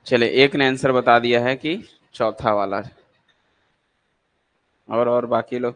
चले, एक ने आंसर बता दिया है कि चौथा वाला। और बाकी लोग?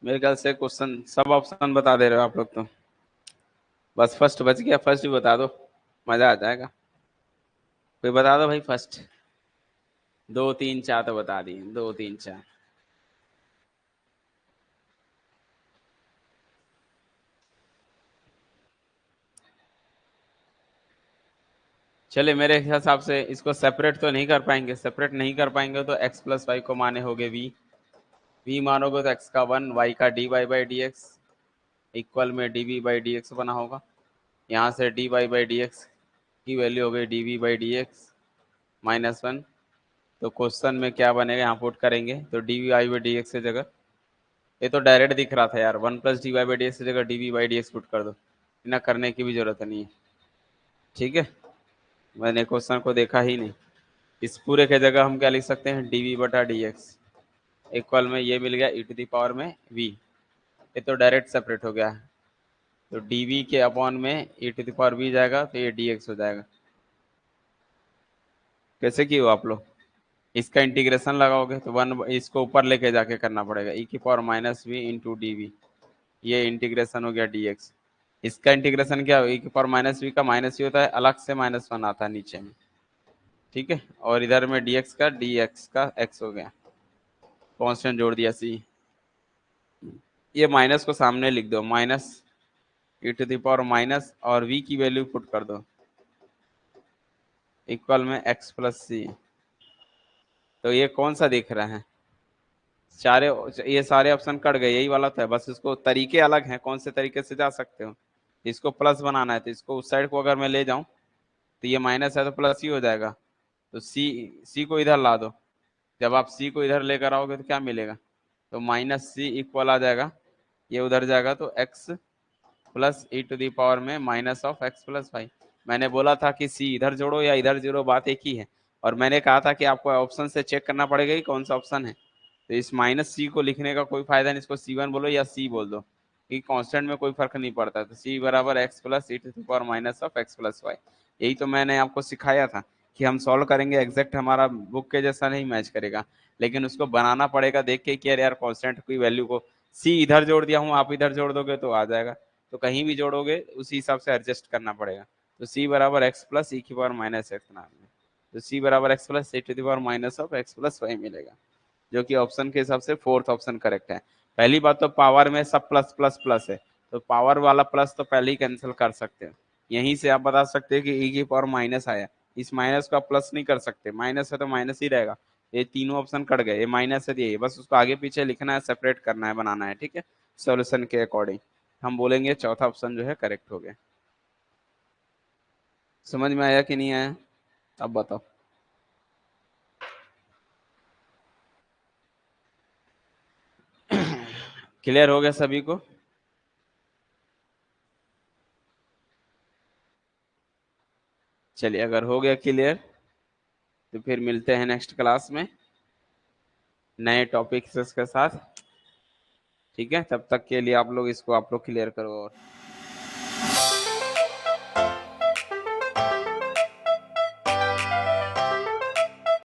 मेरे ख्याल से क्वेश्चन सब ऑप्शन बता दे रहे हो आप लोग तो। बस फर्स्ट बच गया, फर्स्ट भी बता दो, मजा आ जाएगा। कोई बता दो भाई फर्स्ट। दो तीन चार तो बता दिए, दो तीन चार। चले, मेरे हिसाब से इसको सेपरेट तो नहीं कर पाएंगे। सेपरेट नहीं कर पाएंगे तो x प्लस वाई को माने होगे v। v मानोगे तो x का 1, y का dy by D x equal में dv बाई डी एक्स बना होगा। यहाँ से dy बाई डी एक्स की वैल्यू हो गई dv बाई डी एक्स -1। तो क्वेश्चन में क्या बनेगा, यहाँ पुट करेंगे तो d Y by D x की जगह, ये तो डायरेक्ट दिख रहा था यार, 1 plus d Y by D x की जगह d we by D x put कर दो। इतना करने की भी जरूरत नहीं है। ठीक है, मैंने क्वेश्चन को देखा ही नहीं। इस पूरे की जगह हम क्या लिख सकते हैं, डी वी बटा डी एक्स। इक्वल में ये मिल गया ई टू द पावर में v, ये तो डायरेक्ट सेपरेट हो गया। तो dv के अपॉन में ई टू द पावर v जाएगा, तो ये dx हो जाएगा। कैसे किए हो आप लोग? इसका इंटीग्रेशन लगाओगे तो वन, इसको ऊपर लेके जाके करना पड़ेगा, ई की power minus v into D v, ये इंटीग्रेशन हो गया dx। इसका इंटीग्रेशन क्या हो, ई की पावर माइनस वी का माइनस ही होता है, अलग से -1 आता है नीचे में, ठीक है। और इधर में dx का x हो गया, कांस्टेंट जोड़ दिया c। ये माइनस को सामने लिख दो, minus e to the power minus, और v की वैल्यू पुट कर दो इक्वल में x प्लस सी। तो ये कौन सा दिख रहा है? सारे, ये सारे ऑप्शन कट गए, यही वाला था, बस इसको तरीके अलग हैं, कौन से तरीके से जा सकते हो। इसको प्लस बनाना है तो इसको उस साइड को अगर मैं ले जाऊं तो ये माइनस है तो प्लस ही हो जाएगा। तो सी को इधर ला दो, जब आप सी को इधर लेकर आओगे तो क्या मिलेगा, तो माइनस सी इक्वल आ जाएगा, ये उधर जाएगा तो X plus E to the power में minus of x plus Y. मैंने बोला था कि सी इधर जोड़ो या इधर जोड़ो, बात एक ही है। और मैंने कहा था कि आपको ऑप्शन से चेक करना पड़ेगा कि कौन सा ऑप्शन है। तो इस माइनस सी को लिखने का कोई फायदा नहीं, इसको C1 बोलो या सी बोल दो, कि कांस्टेंट में कोई फर्क नहीं पड़ता। तो सी बराबर x plus E to the power minus of x plus y. यही तो मैंने आपको सिखाया था कि हम सॉल्व करेंगे, एग्जैक्ट हमारा बुक के जैसा नहीं मैच करेगा, लेकिन उसको बनाना पड़ेगा देख के कि अरे यार कांस्टेंट की वैल्यू को सी इधर जोड़ दिया हूँ, आप इधर जोड़ दोगे तो आ जाएगा, तो कहीं भी जोड़ोगे उसी हिसाब से एडजस्ट करना पड़ेगा। तो सी बराबर एक्स प्लस ई की पावर माइनस एक्स नाम है, तो सी बराबर x plus E to the power minus of x plus y मिलेगा, जो कि ऑप्शन के हिसाब से फोर्थ ऑप्शन करेक्ट है। पहली बात तो पावर में सब प्लस प्लस प्लस है, तो पावर वाला प्लस तो पहले ही कैंसिल कर सकते हैं। यहीं से आप बता सकते हैं कि ई की पावर माइनस आया, इस माइनस को आप प्लस नहीं कर सकते, माइनस है तो माइनस ही रहेगा। ये तीनों ऑप्शन कट गए, ये माइनस है, ये बस उसको आगे पीछे लिखना है, सेपरेट करना है, बनाना है, ठीक है, सॉल्यूशन के अकॉर्डिंग। हम बोलेंगे चौथा ऑप्शन जो है करेक्ट हो गया। समझ में आया कि नहीं आया, अब बताओ। क्लियर हो गया सभी को? चलिए, अगर हो गया क्लियर तो फिर मिलते हैं नेक्स्ट क्लास में नए टॉपिक्स के साथ, ठीक है। तब तक के लिए आप लोग इसको आप लोग क्लियर करो। और